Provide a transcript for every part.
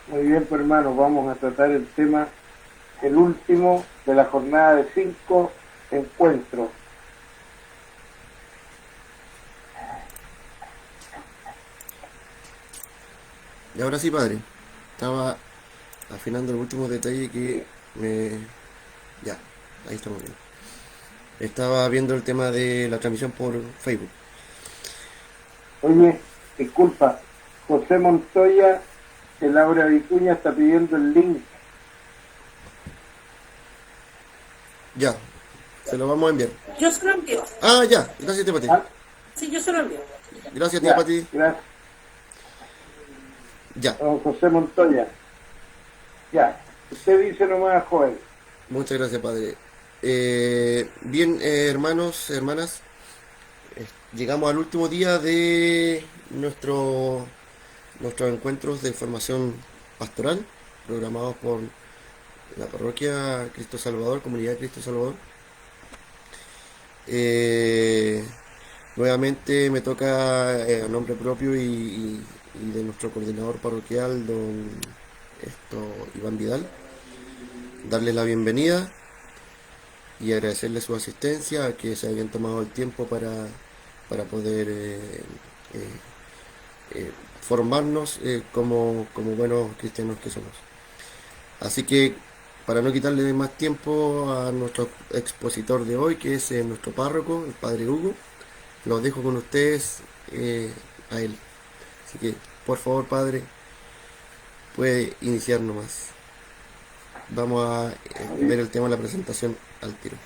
Muy bien, pues, hermano, vamos a tratar el tema, el último de la jornada de 5 encuentros. Y ahora sí, padre. Estaba afinando el último detalle que Sí. me... Ya, ahí estamos bien. Estaba viendo el tema de la transmisión por Facebook. Oye, disculpa, José Montoya, de Laura Vicuña, está pidiendo el link. Ya, se lo vamos a enviar. Yo se lo envío. Ah, ya, gracias, tía Pati. ¿Ah? Sí, yo se lo envío. Gracias, tía Ya, Pati. gracias, Ya, don José Montoya. Ya, usted dice nomás, joven. muchas gracias, padre. Bien, hermanos, hermanas, llegamos al último día de nuestros encuentros de formación pastoral, programados por la parroquia Cristo Salvador, Comunidad Cristo Salvador. Eh, Nuevamente me toca a nombre propio y de nuestro coordinador parroquial, don Iván Vidal, darle la bienvenida y agradecerle su asistencia, que se habían tomado el tiempo para poder eh, eh, formarnos como buenos cristianos que somos. Así que, para no quitarle más tiempo a nuestro expositor de hoy, que es nuestro párroco, el padre Hugo, los dejo con ustedes a él. Así que, por favor, padre, puede iniciar nomás. Vamos a ver el tema de la presentación al tiro.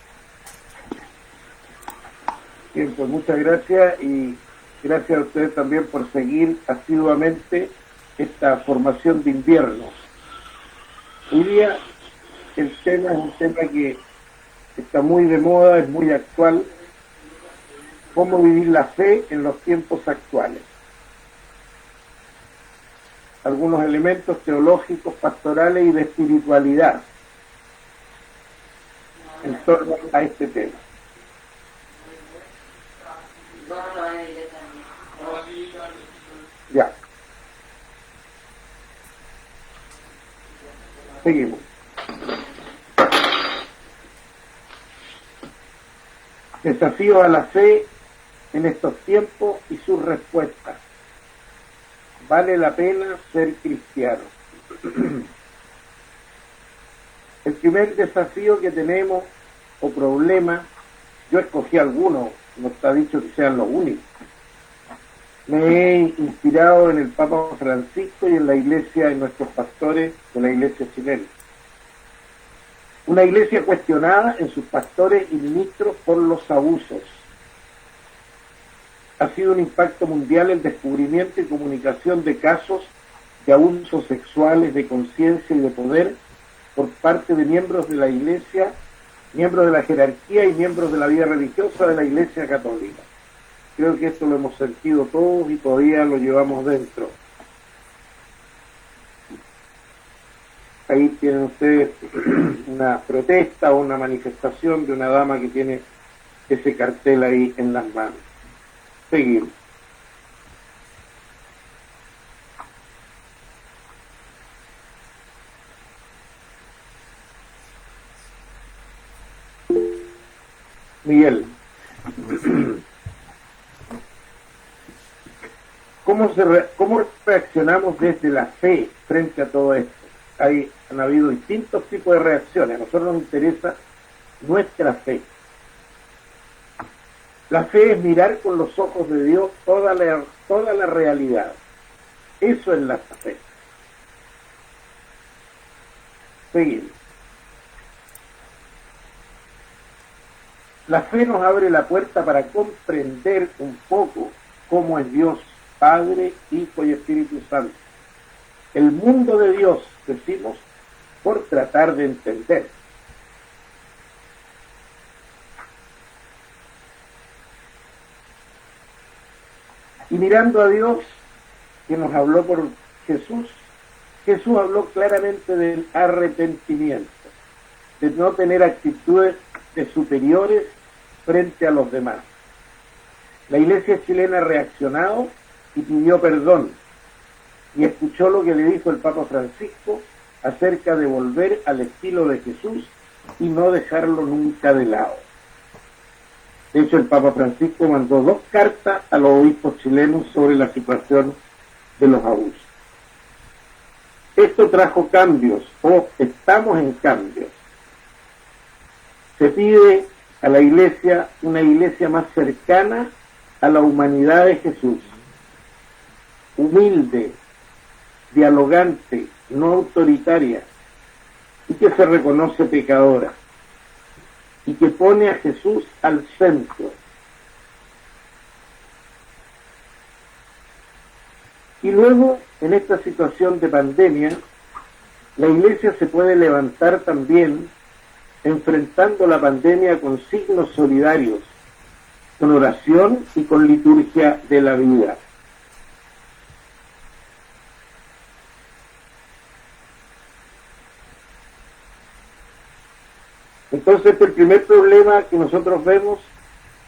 Bien, pues muchas gracias y gracias a ustedes también por seguir asiduamente esta formación de invierno. Hoy día el tema es un tema que está muy de moda, es muy actual, cómo vivir la fe en los tiempos actuales. Algunos elementos teológicos, pastorales y de espiritualidad en torno a este tema. Ya. Seguimos. Desafío a la fe en estos tiempos y sus respuestas. Vale la pena ser cristiano. El primer desafío que tenemos o problema, yo escogí algunos, no está dicho que sean los únicos. Me he inspirado en el Papa Francisco y en la iglesia, en nuestros pastores de la iglesia chilena. Una iglesia cuestionada en sus pastores y ministros por los abusos. Ha sido un impacto mundial el descubrimiento y comunicación de casos de abusos sexuales, de conciencia y de poder por parte de miembros de la iglesia, miembros de la jerarquía y miembros de la vida religiosa de la iglesia católica. Creo que esto lo hemos sentido todos y todavía lo llevamos dentro. Ahí tienen ustedes una protesta o una manifestación de una dama que tiene ese cartel ahí en las manos. Seguimos. Miguel, ¿cómo reaccionamos desde la fe frente a todo esto? Han habido distintos tipos de reacciones. A nosotros nos interesa nuestra fe. La fe es mirar con los ojos de Dios toda la realidad. Eso es la fe. Seguimos. La fe nos abre la puerta para comprender un poco cómo es Dios, Padre, Hijo y Espíritu Santo. El mundo de Dios, decimos, por tratar de entender. Y mirando a Dios, que nos habló por Jesús, Jesús habló claramente del arrepentimiento, de no tener actitudes de superiores frente a los demás. La iglesia chilena ha reaccionado y pidió perdón. y escuchó lo que le dijo el Papa Francisco acerca de volver al estilo de Jesús y no dejarlo nunca de lado. De hecho, el Papa Francisco mandó 2 cartas a los obispos chilenos sobre la situación de los abusos. Esto trajo cambios, o estamos en cambios. Se pide a la Iglesia una Iglesia más cercana a la humanidad de Jesús, humilde, dialogante, no autoritaria, y que se reconoce pecadora, y que pone a Jesús al centro. Y luego, en esta situación de pandemia, la Iglesia se puede levantar también enfrentando la pandemia con signos solidarios, con oración y con liturgia de la vida. Entonces, el primer problema que nosotros vemos,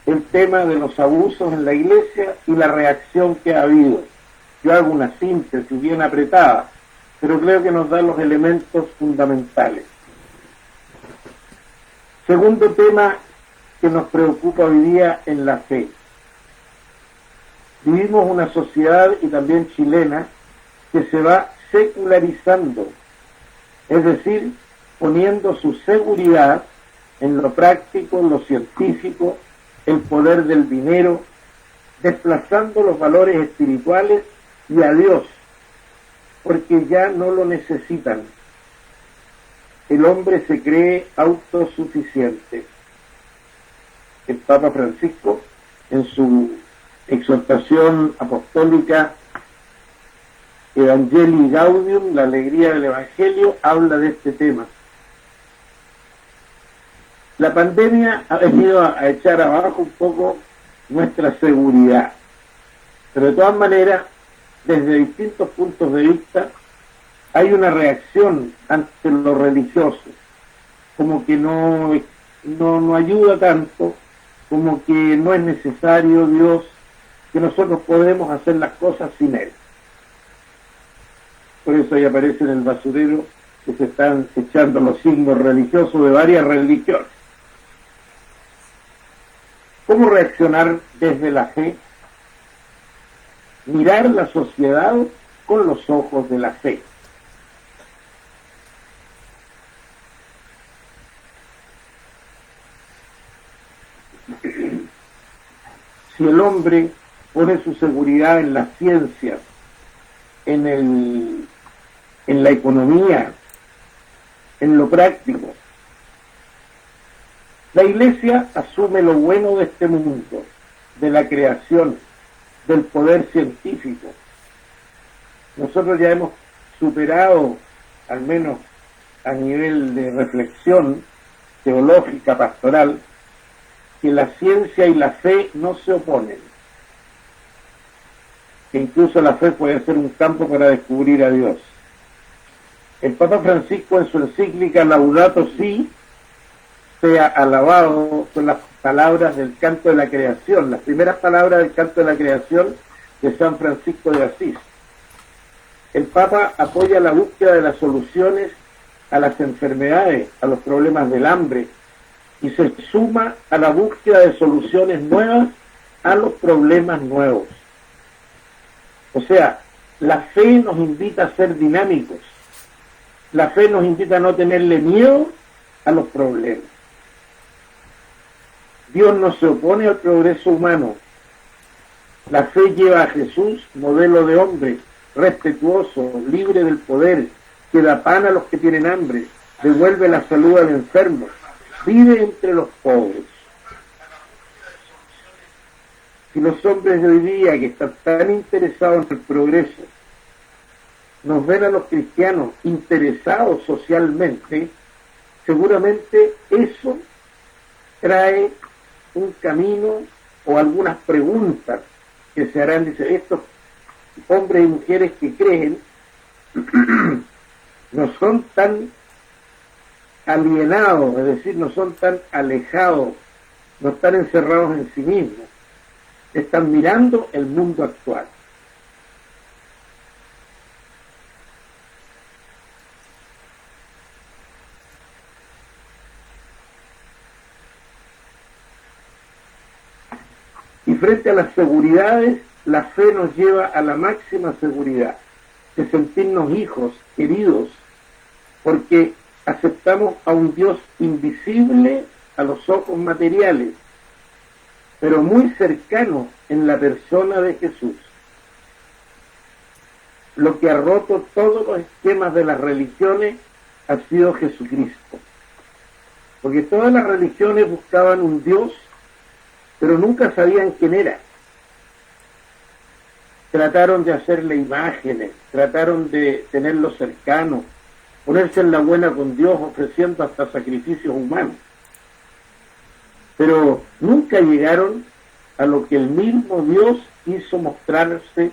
el tema de los abusos en la Iglesia y la reacción que ha habido. Yo hago una síntesis bien apretada, pero creo que nos da los elementos fundamentales. Segundo tema que nos preocupa hoy día en la fe. Vivimos una sociedad, y también chilena, que se va secularizando, es decir, poniendo su seguridad en lo práctico, en lo científico, el poder del dinero, desplazando los valores espirituales y a Dios, porque ya no lo necesitan. El hombre se cree autosuficiente. El Papa Francisco, en su exhortación apostólica Evangelii Gaudium, la alegría del Evangelio, habla de este tema. La pandemia ha venido a echar abajo un poco nuestra seguridad, pero de todas maneras, desde distintos puntos de vista, hay una reacción ante lo religioso, como que no ayuda tanto, como que no es necesario Dios, que nosotros podemos hacer las cosas sin Él. Por eso ahí aparece en el basurero que se están echando los signos religiosos de varias religiones. ¿Cómo reaccionar desde la fe? Mirar la sociedad con los ojos de la fe. Si el hombre pone su seguridad en las ciencias, en la economía, en lo práctico, la Iglesia asume lo bueno de este mundo, de la creación, del poder científico. Nosotros ya hemos superado, al menos a nivel de reflexión teológica, pastoral, que la ciencia y la fe no se oponen, que incluso la fe puede ser un campo para descubrir a Dios. El Papa Francisco, en su encíclica Laudato Si, sea alabado, con las palabras del canto de la creación, las primeras palabras del canto de la creación de San Francisco de Asís. El Papa apoya la búsqueda de las soluciones a las enfermedades, a los problemas del hambre, y se suma a la búsqueda de soluciones nuevas a los problemas nuevos. O sea, la fe nos invita a ser dinámicos. La fe nos invita a no tenerle miedo a los problemas. Dios no se opone al progreso humano. La fe lleva a Jesús, modelo de hombre, respetuoso, libre del poder, que da pan a los que tienen hambre, devuelve la salud al enfermo, vive entre los pobres. Si los hombres de hoy día, que están tan interesados en el progreso, nos ven a los cristianos interesados socialmente, seguramente eso trae un camino o algunas preguntas que se harán. Dice, estos hombres y mujeres que creen no son tan alienados, es decir, no son tan alejados, no están encerrados en sí mismos, están mirando el mundo actual. Y frente a las seguridades, la fe nos lleva a la máxima seguridad, de sentirnos hijos, queridos, porque aceptamos a un Dios invisible a los ojos materiales, pero muy cercano en la persona de Jesús. Lo que ha roto todos los esquemas de las religiones ha sido Jesucristo. Porque todas las religiones buscaban un Dios, pero nunca sabían quién era. Trataron de hacerle imágenes, trataron de tenerlo cercano, ponerse en la buena con Dios, ofreciendo hasta sacrificios humanos. Pero nunca llegaron a lo que el mismo Dios quiso mostrarse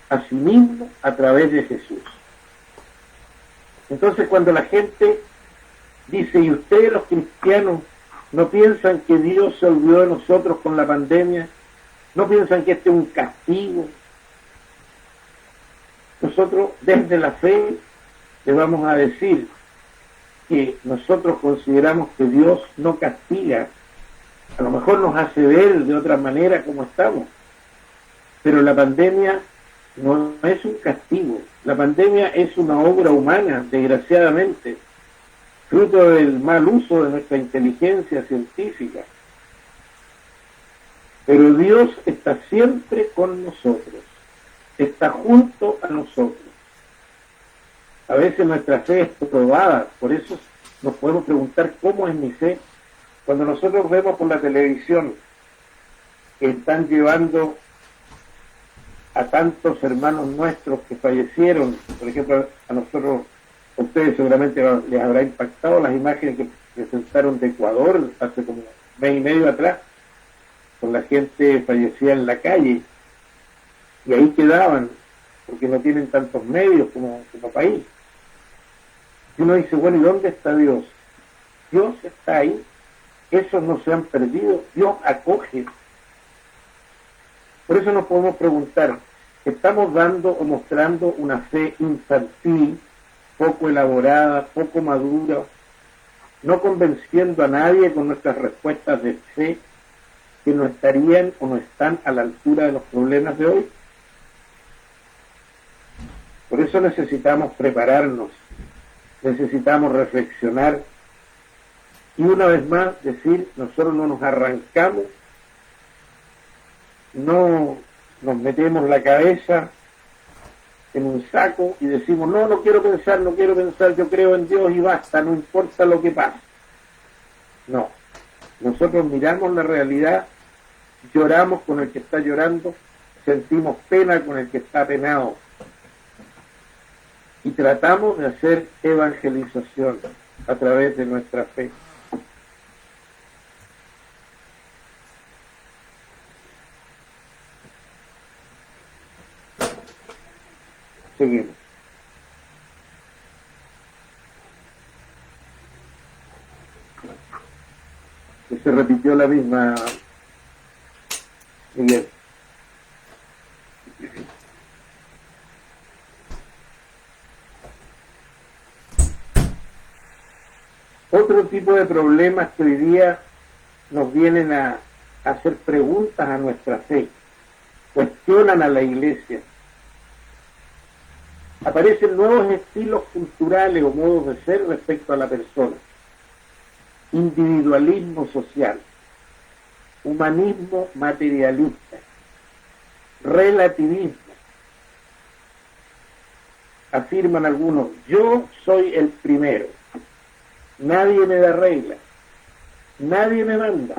a sí mismo a través de Jesús. Entonces, cuando la gente dice, ¿y ustedes los cristianos no piensan que Dios se olvidó de nosotros con la pandemia? ¿No piensan que este es un castigo? Nosotros, desde la fe, le vamos a decir que nosotros consideramos que Dios no castiga. A lo mejor nos hace ver de otra manera como estamos, pero la pandemia no es un castigo. La pandemia es una obra humana, desgraciadamente, fruto del mal uso de nuestra inteligencia científica. Pero Dios está siempre con nosotros, está junto a nosotros. A veces nuestra fe es probada, por eso nos podemos preguntar cómo es mi fe. Cuando nosotros vemos por la televisión que están llevando a tantos hermanos nuestros que fallecieron, por ejemplo, a nosotros, a ustedes seguramente les habrá impactado las imágenes que presentaron de Ecuador hace como mes y medio atrás, con la gente fallecida en la calle, y ahí quedaban, porque no tienen tantos medios como país. Y uno dice, bueno, ¿y dónde está Dios? Dios está ahí, esos no se han perdido, Dios acoge. Por eso nos podemos preguntar, ¿estamos dando o mostrando una fe infantil, poco elaborada, poco madura, no convenciendo a nadie con nuestras respuestas de fe que no estarían o no están a la altura de los problemas de hoy? Por eso necesitamos prepararnos, necesitamos reflexionar y una vez más decir, nosotros no nos arrancamos, no nos metemos la cabeza en un saco y decimos, no quiero pensar, yo creo en Dios y basta, no importa lo que pase. No, nosotros miramos la realidad, lloramos con el que está llorando, sentimos pena con el que está penado y tratamos de hacer evangelización a través de nuestra fe. Seguimos. Que se repitió la misma, Miguel. Otro tipo de problemas que hoy día nos vienen a hacer preguntas a nuestra fe, cuestionan a la Iglesia. Aparecen nuevos estilos culturales o modos de ser respecto a la persona. Individualismo social, humanismo materialista, relativismo. Afirman algunos, yo soy el primero, nadie me da regla, nadie me manda.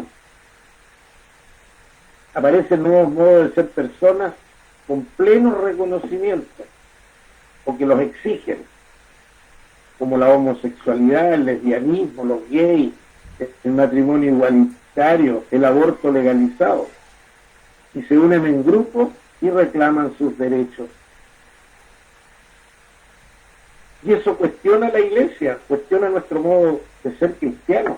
Aparecen nuevos modos de ser personas con pleno reconocimiento, porque los exigen, como la homosexualidad, el lesbianismo, los gays, el matrimonio igualitario, el aborto legalizado, y se unen en grupos y reclaman sus derechos. Y eso cuestiona a la Iglesia, cuestiona nuestro modo de ser cristianos.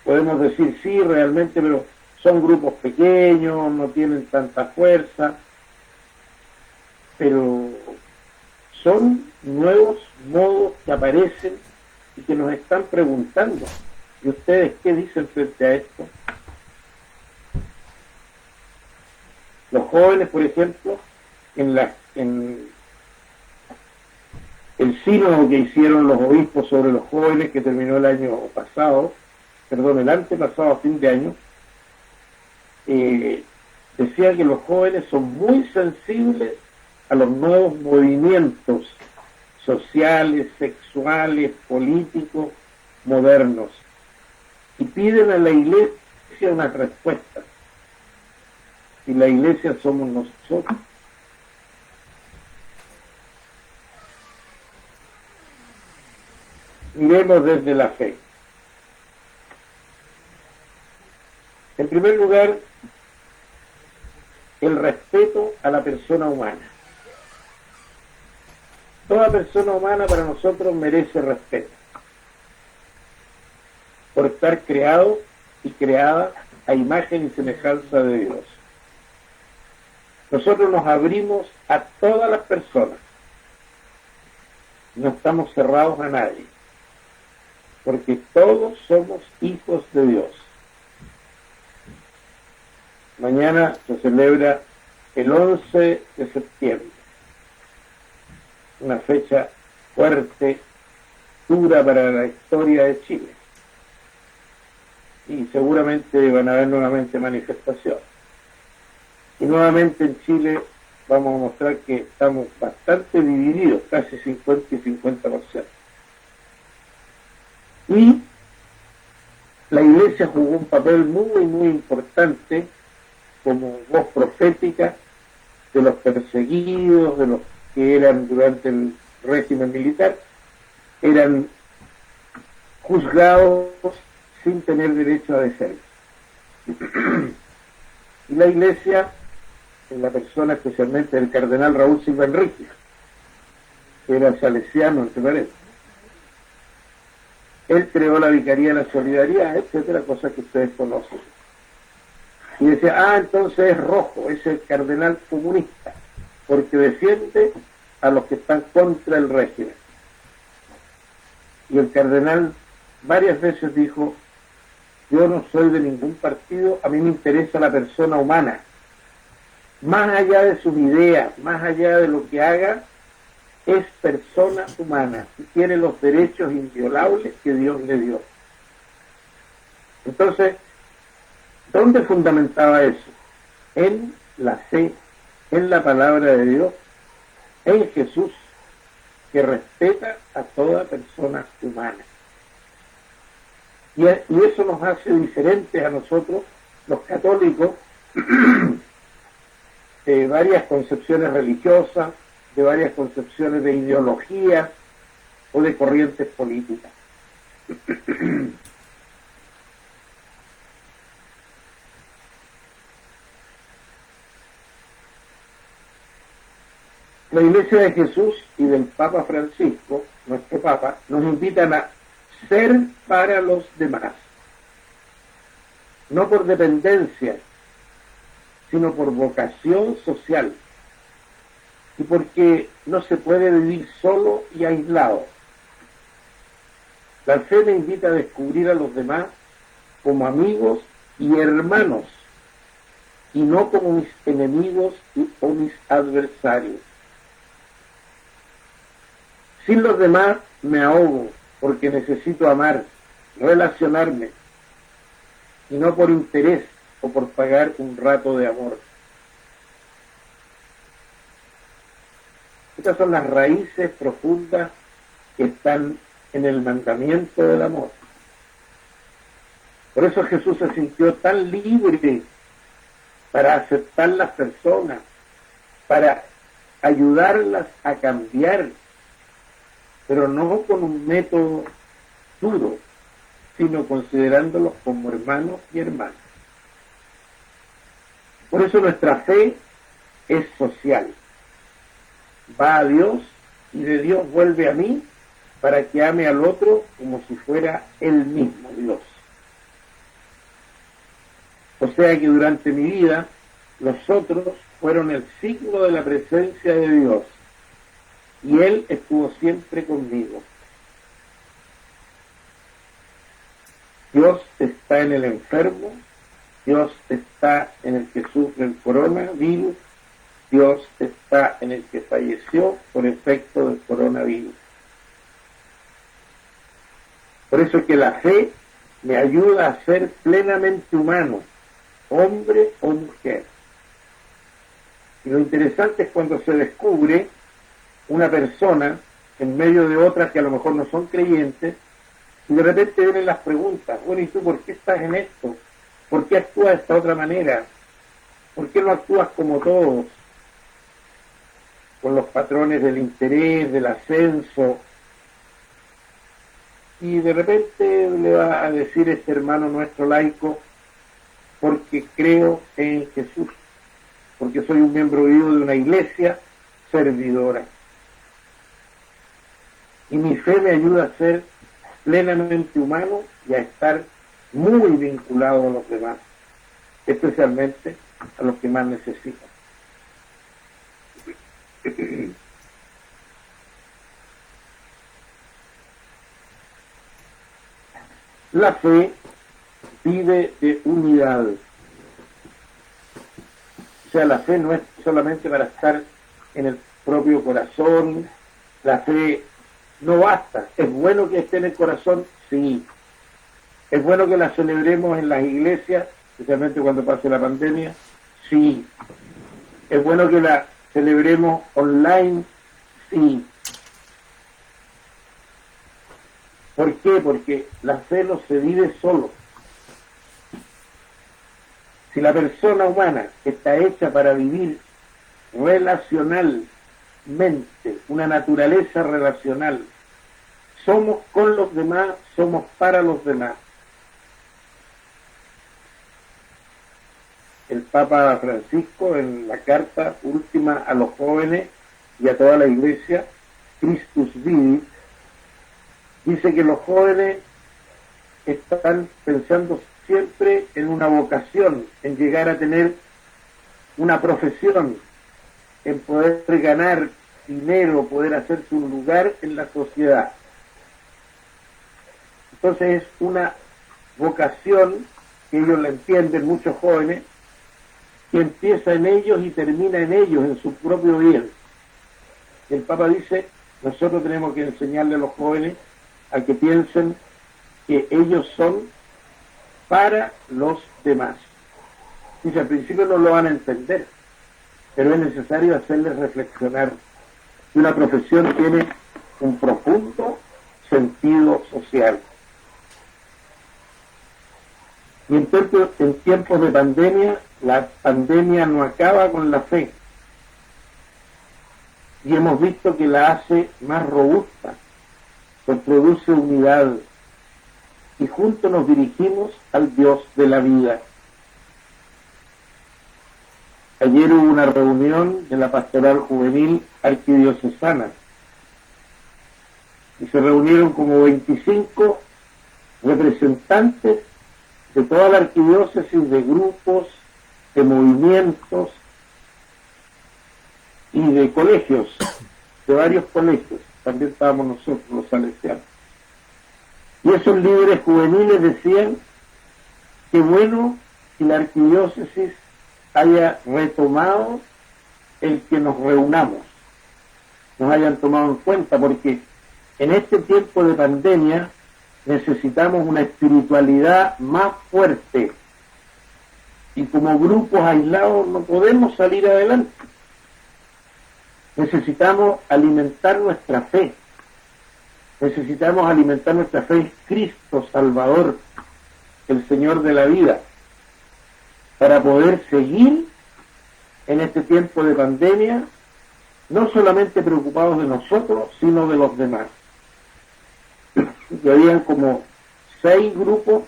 Podemos decir, sí, realmente, pero son grupos pequeños, no tienen tanta fuerza, pero son nuevos modos que aparecen y que nos están preguntando. ¿Y ustedes qué dicen frente a esto? jóvenes, por ejemplo, en el sínodo que hicieron los obispos sobre los jóvenes, que terminó el año pasado, el antepasado, a fin de año, decía que los jóvenes son muy sensibles a los nuevos movimientos sociales, sexuales, políticos, modernos, y piden a la Iglesia una respuesta. Y la Iglesia somos nosotros. Miremos desde la fe. En primer lugar, el respeto a la persona humana. Toda persona humana para nosotros merece respeto, por estar creado y creada a imagen y semejanza de Dios. Nosotros nos abrimos a todas las personas, no estamos cerrados a nadie, porque todos somos hijos de Dios. Mañana se celebra el 11 de septiembre, una fecha fuerte, dura para la historia de Chile. Y seguramente van a haber nuevamente manifestaciones. Y nuevamente en Chile vamos a mostrar que estamos bastante divididos, casi 50 y 50%. Y la Iglesia jugó un papel muy, muy importante como voz profética de los perseguidos, de los que eran durante el régimen militar, eran juzgados sin tener derecho a defensa. Y la Iglesia, en la persona especialmente del cardenal Raúl Silva Enríquez, que era salesiano, entre paréntesis, él creó la Vicaría de la Solidaridad, etcétera, cosas que ustedes conocen. Y decía, entonces es rojo, es el cardenal comunista, porque defiende a los que están contra el régimen. Y el cardenal varias veces dijo, yo no soy de ningún partido, a mí me interesa la persona humana. Más allá de sus ideas, más allá de lo que haga, es persona humana y tiene los derechos inviolables que Dios le dio. Entonces, ¿dónde fundamentaba eso? En la fe, en la palabra de Dios, en Jesús, que respeta a toda persona humana. Y eso nos hace diferentes a nosotros, los católicos, de varias concepciones religiosas, de varias concepciones de ideologías o de corrientes políticas. La Iglesia de Jesús y del Papa Francisco, nuestro Papa, nos invitan a ser para los demás, no por dependencia, sino por vocación social, y porque no se puede vivir solo y aislado. La fe me invita a descubrir a los demás como amigos y hermanos, y no como mis enemigos o mis adversarios. Sin los demás me ahogo, porque necesito amar, relacionarme, y no por interés o por pagar un rato de amor. Estas son las raíces profundas que están en el mandamiento del amor. Por eso Jesús se sintió tan libre para aceptar las personas, para ayudarlas a cambiar, pero no con un método duro, sino considerándolos como hermanos y hermanas. Por eso nuestra fe es social. Va a Dios y de Dios vuelve a mí para que ame al otro como si fuera él mismo Dios. O sea que durante mi vida los otros fueron el signo de la presencia de Dios y Él estuvo siempre conmigo. Dios está en el enfermo, Dios está en el que sufre el coronavirus, Dios está en el que falleció por efecto del coronavirus. Por eso es que la fe me ayuda a ser plenamente humano, hombre o mujer. Y lo interesante es cuando se descubre una persona en medio de otras que a lo mejor no son creyentes, y de repente vienen las preguntas, bueno, ¿y tú por qué estás en esto? ¿Por qué actúas de esta otra manera? ¿Por qué no actúas como todos? Con los patrones del interés, del ascenso. Y de repente le va a decir este hermano nuestro laico, porque creo en Jesús, porque soy un miembro vivo de una iglesia servidora. Y mi fe me ayuda a ser plenamente humano y a estar muy vinculado a los demás, especialmente a los que más necesitan. La fe vive de unidad. O sea, la fe no es solamente para estar en el propio corazón, la fe no basta. ¿Es bueno que esté en el corazón? Sí. ¿Es bueno que la celebremos en las iglesias, especialmente cuando pase la pandemia? Sí. ¿Es bueno que la celebremos online? Sí. ¿Por qué? Porque la fe no se vive solo. Si la persona humana está hecha para vivir relacionalmente, una naturaleza relacional, somos con los demás, somos para los demás. El Papa Francisco, en la carta última a los jóvenes y a toda la iglesia, Christus Vivit, dice que los jóvenes están pensando siempre en una vocación, en llegar a tener una profesión, en poder ganar dinero, poder hacerse un lugar en la sociedad. Entonces es una vocación que ellos la entienden, muchos jóvenes, que empieza en ellos y termina en ellos, en su propio bien. El Papa dice, nosotros tenemos que enseñarle a los jóvenes a que piensen que ellos son para los demás. Dice, al principio no lo van a entender, pero es necesario hacerles reflexionar que una profesión tiene un profundo sentido social. Y en tiempos de pandemia, la pandemia no acaba con la fe. Y hemos visto que la hace más robusta, que produce unidad. Y juntos nos dirigimos al Dios de la vida. Ayer hubo una reunión de la Pastoral Juvenil Arquidiocesana. Y se reunieron como 25 representantes de toda la arquidiócesis, de grupos, de movimientos y de colegios, de varios colegios. También estábamos nosotros, los salesianos. Y esos líderes juveniles decían que bueno que la arquidiócesis haya retomado el que nos reunamos, nos hayan tomado en cuenta, porque en este tiempo de pandemia necesitamos una espiritualidad más fuerte y como grupos aislados no podemos salir adelante. Necesitamos alimentar nuestra fe. Necesitamos alimentar nuestra fe en Cristo Salvador, el Señor de la vida, para poder seguir en este tiempo de pandemia, no solamente preocupados de nosotros, sino de los demás. Y habían como 6 grupos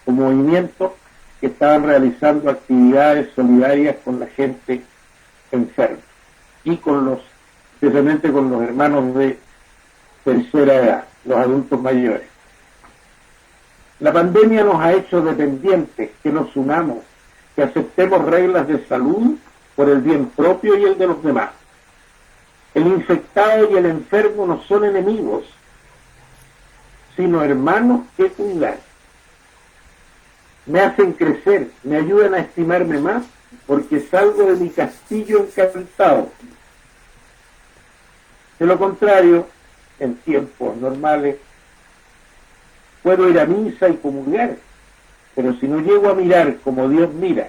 o movimientos que estaban realizando actividades solidarias con la gente enferma y especialmente con los hermanos de tercera edad, los adultos mayores. La pandemia nos ha hecho dependientes, que nos unamos, que aceptemos reglas de salud por el bien propio y el de los demás. El infectado y el enfermo no son enemigos, sino hermanos que cuidar. me hacen crecer, me ayudan a estimarme más, porque salgo de mi castillo encantado. De lo contrario, en tiempos normales, puedo ir a misa y comulgar, pero si no llego a mirar como Dios mira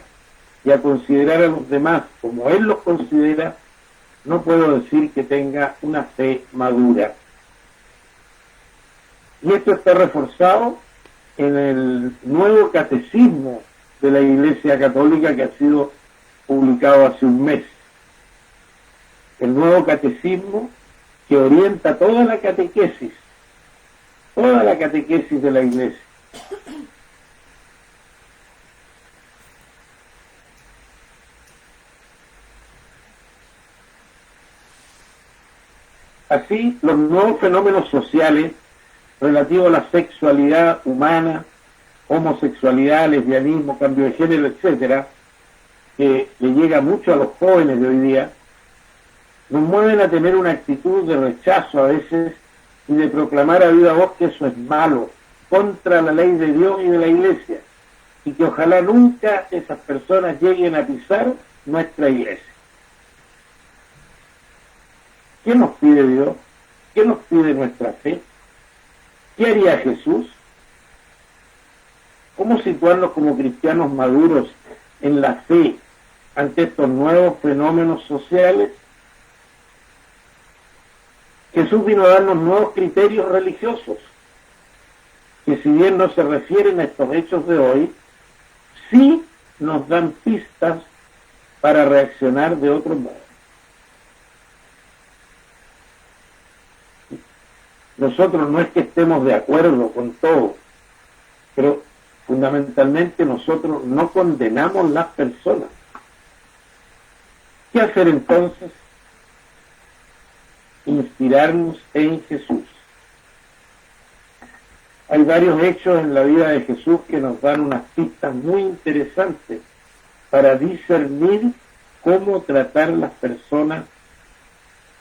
y a considerar a los demás como Él los considera, no puedo decir que tenga una fe madura. Y esto está reforzado en el nuevo catecismo de la Iglesia Católica que ha sido publicado hace un mes. El nuevo catecismo que orienta toda la catequesis de la Iglesia. Así, los nuevos fenómenos sociales relativos a la sexualidad humana, homosexualidad, lesbianismo, cambio de género, etcétera, que le llega mucho a los jóvenes de hoy día, nos mueven a tener una actitud de rechazo a veces y de proclamar a viva voz que eso es malo, contra la ley de Dios y de la Iglesia, y que ojalá nunca esas personas lleguen a pisar nuestra Iglesia. ¿Qué nos pide Dios? ¿Qué nos pide nuestra fe? ¿Qué haría Jesús? ¿Cómo situarnos como cristianos maduros en la fe ante estos nuevos fenómenos sociales? Jesús vino a darnos nuevos criterios religiosos, que si bien no se refieren a estos hechos de hoy, sí nos dan pistas para reaccionar de otro modo. Nosotros no es que estemos de acuerdo con todo, pero fundamentalmente nosotros no condenamos las personas. ¿Qué hacer entonces? Inspirarnos en Jesús. Hay varios hechos en la vida de Jesús que nos dan unas pistas muy interesantes para discernir cómo tratar las personas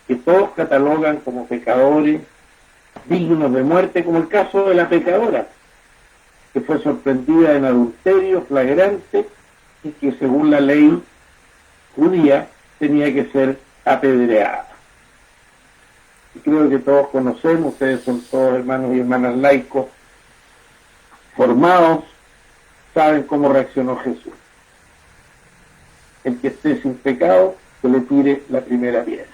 que todos catalogan como pecadores, dignos de muerte, como el caso de la pecadora, que fue sorprendida en adulterio flagrante y que según la ley judía tenía que ser apedreada. Y creo que todos conocemos, ustedes son todos hermanos y hermanas laicos, formados, saben cómo reaccionó Jesús. El que esté sin pecado, que le tire la primera piedra.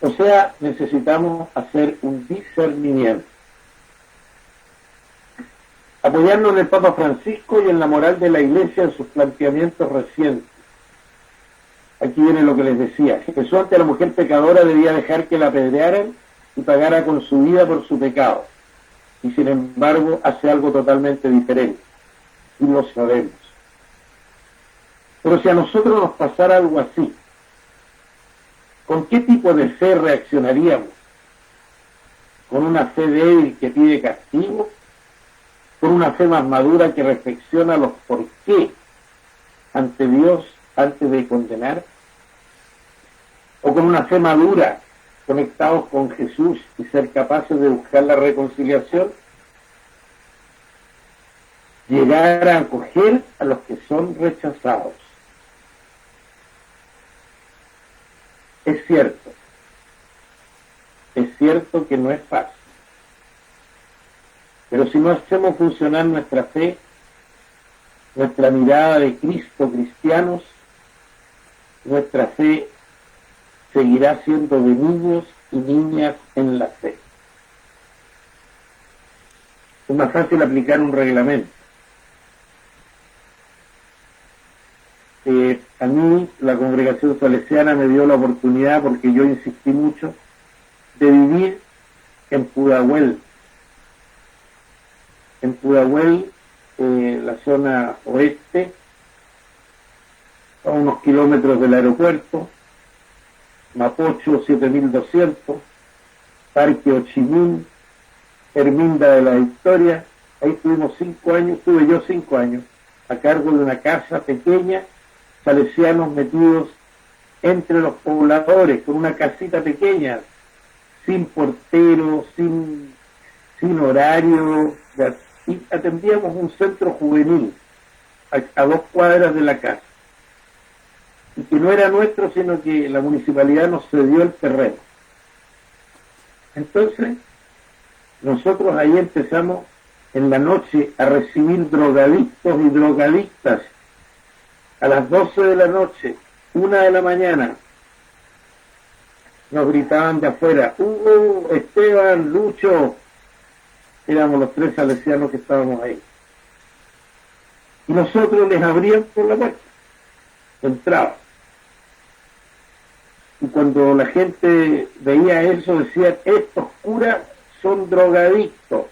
O sea, necesitamos hacer un discernimiento. Apoyarnos en el Papa Francisco y en la moral de la Iglesia en sus planteamientos recientes. Aquí viene lo que les decía. Jesús ante la mujer pecadora debía dejar que la apedrearan y pagara con su vida por su pecado. Y sin embargo hace algo totalmente diferente. Y lo sabemos. Pero si a nosotros nos pasara algo así, ¿con qué tipo de fe reaccionaríamos? ¿Con una fe débil que pide castigo? ¿Con una fe más madura que reflexiona los por qué ante Dios antes de condenar? ¿O con una fe madura, conectados con Jesús y ser capaces de buscar la reconciliación? Llegar a acoger a los que son rechazados. Es cierto que no es fácil, pero si no hacemos funcionar nuestra fe, nuestra mirada de Cristo cristianos, nuestra fe seguirá siendo de niños y niñas en la fe. Es más fácil aplicar un reglamento. A mí la congregación salesiana me dio la oportunidad, porque yo insistí mucho, de vivir en Pudahuel. En Pudahuel, la zona oeste, a unos kilómetros del aeropuerto, Mapocho 7200, Parque Ho Chi Minh, Herminda de la Victoria. Ahí tuvimos 5 años, tuve yo 5 años, a cargo de una casa pequeña, salesianos metidos entre los pobladores, con una casita pequeña, sin portero, sin sin horario, y atendíamos un centro juvenil a 2 cuadras de la casa, y que no era nuestro, sino que la municipalidad nos cedió el terreno. Entonces, nosotros ahí empezamos en la noche a recibir drogadictos y drogadictas a las 12 de la noche, 1 de la mañana. Nos gritaban de afuera: Hugo, Esteban, Lucho. Éramos los 3 salesianos que estábamos ahí. Y nosotros les abríamos por la puerta. Entraban. Y cuando la gente veía eso, decían: estos curas son drogadictos.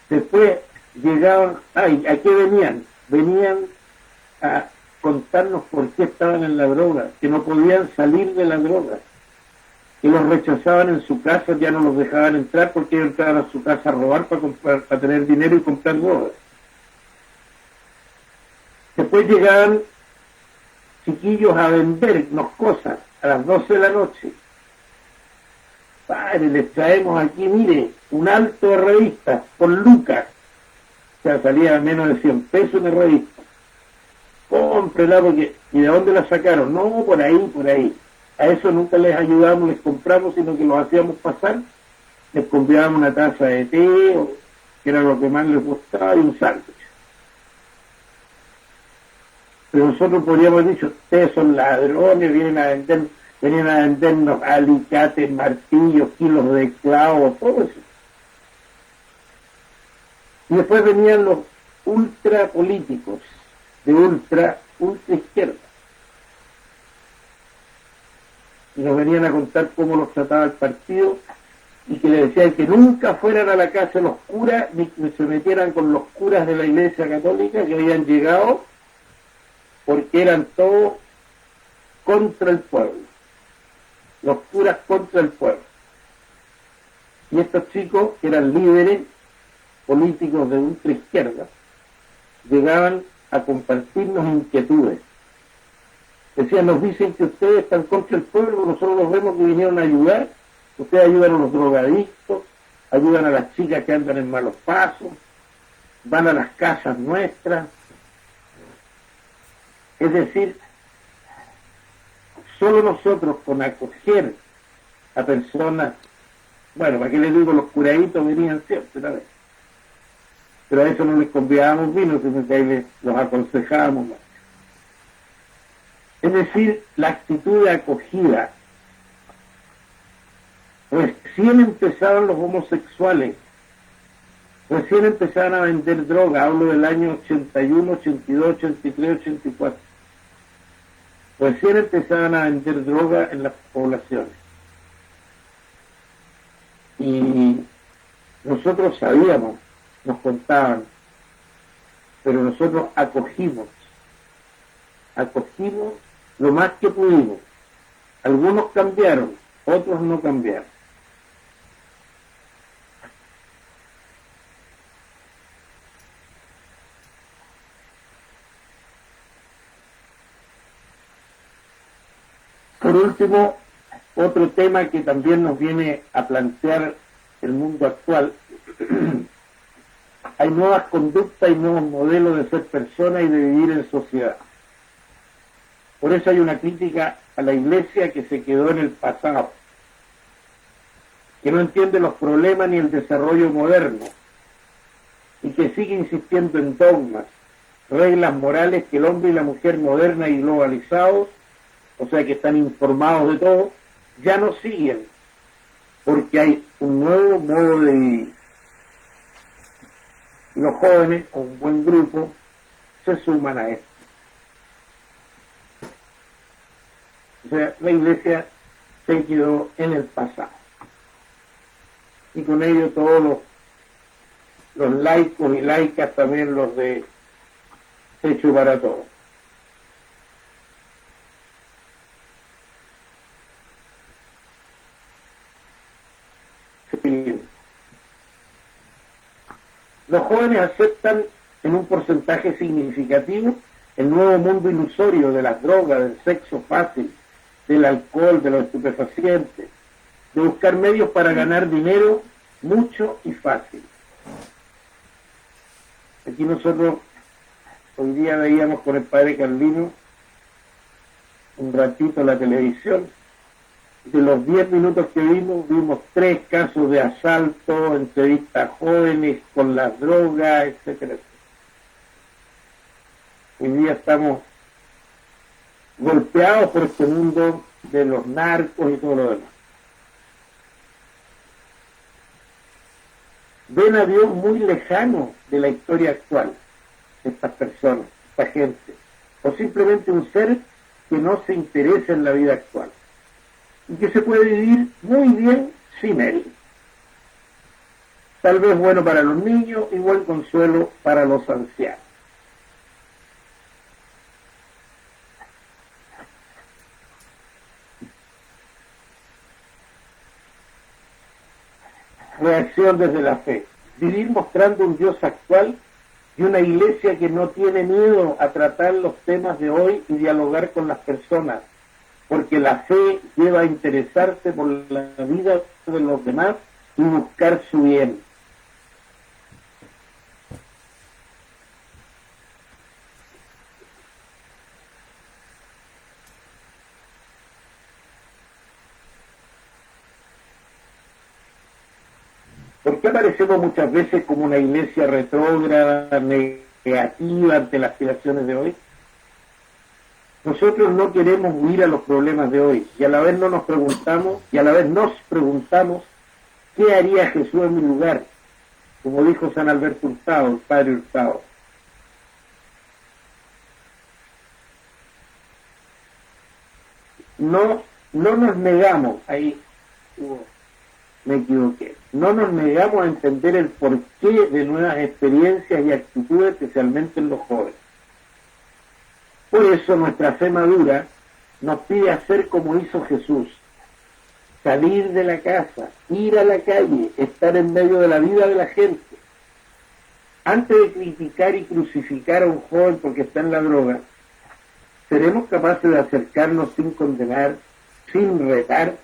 Después llegaban, ¿a qué venían? Venían a contarnos por qué estaban en la droga, que no podían salir de la droga, que los rechazaban en su casa, ya no los dejaban entrar porque ellos entraban a su casa a robar para tener dinero y comprar drogas. Después llegaban chiquillos a vendernos cosas a las 12 de la noche. Padre, les traemos aquí, mire, un alto de revistas por lucas. O sea, salía menos de 100 pesos una revista. Cómprela porque... ¿Y de dónde la sacaron? No, por ahí, por ahí. A eso nunca les ayudamos, les compramos, sino que los hacíamos pasar. Les comprábamos una taza de té, que era lo que más les gustaba, y un sándwich. Pero nosotros podríamos haber dicho: ustedes son ladrones, venían a vendernos alicates, martillos, kilos de clavos, todo eso. Y después venían los ultrapolíticos, de ultra izquierda. Y nos venían a contar cómo los trataba el partido, y que le decían que nunca fueran a la casa de los curas, ni que se metieran con los curas de la Iglesia Católica que habían llegado, porque eran todos contra el pueblo. Los curas contra el pueblo. Y estos chicos, que eran líderes políticos de ultraizquierda, llegaban a compartirnos inquietudes. Decían: nos dicen que ustedes están contra el pueblo, nosotros los vemos que vinieron a ayudar, ustedes ayudan a los drogadictos, ayudan a las chicas que andan en malos pasos, van a las casas nuestras. Es decir, solo nosotros con acoger a personas, bueno, ¿para qué les digo? Los curaditos venían siempre, ¿sabes? Pero a eso no les convidábamos vino, sino que ahí los aconsejábamos más. Es decir, la actitud de acogida. Recién empezaron los homosexuales, recién empezaban a vender droga, hablo del año 81, 82, 83, 84. Recién empezaban a vender droga en las poblaciones. Y nosotros sabíamos, nos contaban, pero nosotros acogimos lo más que pudimos. Algunos cambiaron, otros no cambiaron. Por último, otro tema que también nos viene a plantear el mundo actual. Hay nuevas conductas y nuevos modelos de ser persona y de vivir en sociedad. Por eso hay una crítica a la Iglesia que se quedó en el pasado, que no entiende los problemas ni el desarrollo moderno, y que sigue insistiendo en dogmas, reglas morales que el hombre y la mujer moderna y globalizados, o sea que están informados de todo, ya no siguen, porque hay un nuevo modo de vivir. Los jóvenes, o un buen grupo, se suman a esto. O sea, la Iglesia se quedó en el pasado. Y con ello todos los laicos y laicas, también los de Hecho para Todos. Los jóvenes aceptan en un porcentaje significativo el nuevo mundo ilusorio de las drogas, del sexo fácil, del alcohol, de los estupefacientes. de buscar medios para ganar dinero mucho y fácil. Aquí nosotros hoy día veíamos con el padre Carlino un ratito la televisión. De los 10 minutos que vimos 3 casos de asalto, entrevistas jóvenes con las drogas, etcétera, etcétera. Hoy día estamos golpeados por este mundo de los narcos y todo lo demás. Ven a Dios muy lejano de la historia actual de estas personas, esta gente, o simplemente un ser que no se interesa en la vida actual y que se puede vivir muy bien sin él. Tal vez bueno para los niños y buen consuelo para los ancianos. Reacción desde la fe. Vivir mostrando un Dios actual y una iglesia que no tiene miedo a tratar los temas de hoy y dialogar con las personas, porque la fe lleva a interesarse por la vida de los demás y buscar su bien. ¿Por qué aparecemos muchas veces como una iglesia retrógrada, negativa ante las aspiraciones de hoy? Nosotros no queremos huir a los problemas de hoy y a la vez nos preguntamos ¿qué haría Jesús en mi lugar? Como dijo San Alberto Hurtado, el padre Hurtado. No nos negamos, ahí me equivoqué, no nos negamos a entender el porqué de nuevas experiencias y actitudes, especialmente en los jóvenes. Por eso nuestra fe madura nos pide hacer como hizo Jesús, salir de la casa, ir a la calle, estar en medio de la vida de la gente. Antes de criticar y crucificar a un joven porque está en la droga, seremos capaces de acercarnos sin condenar, sin retar,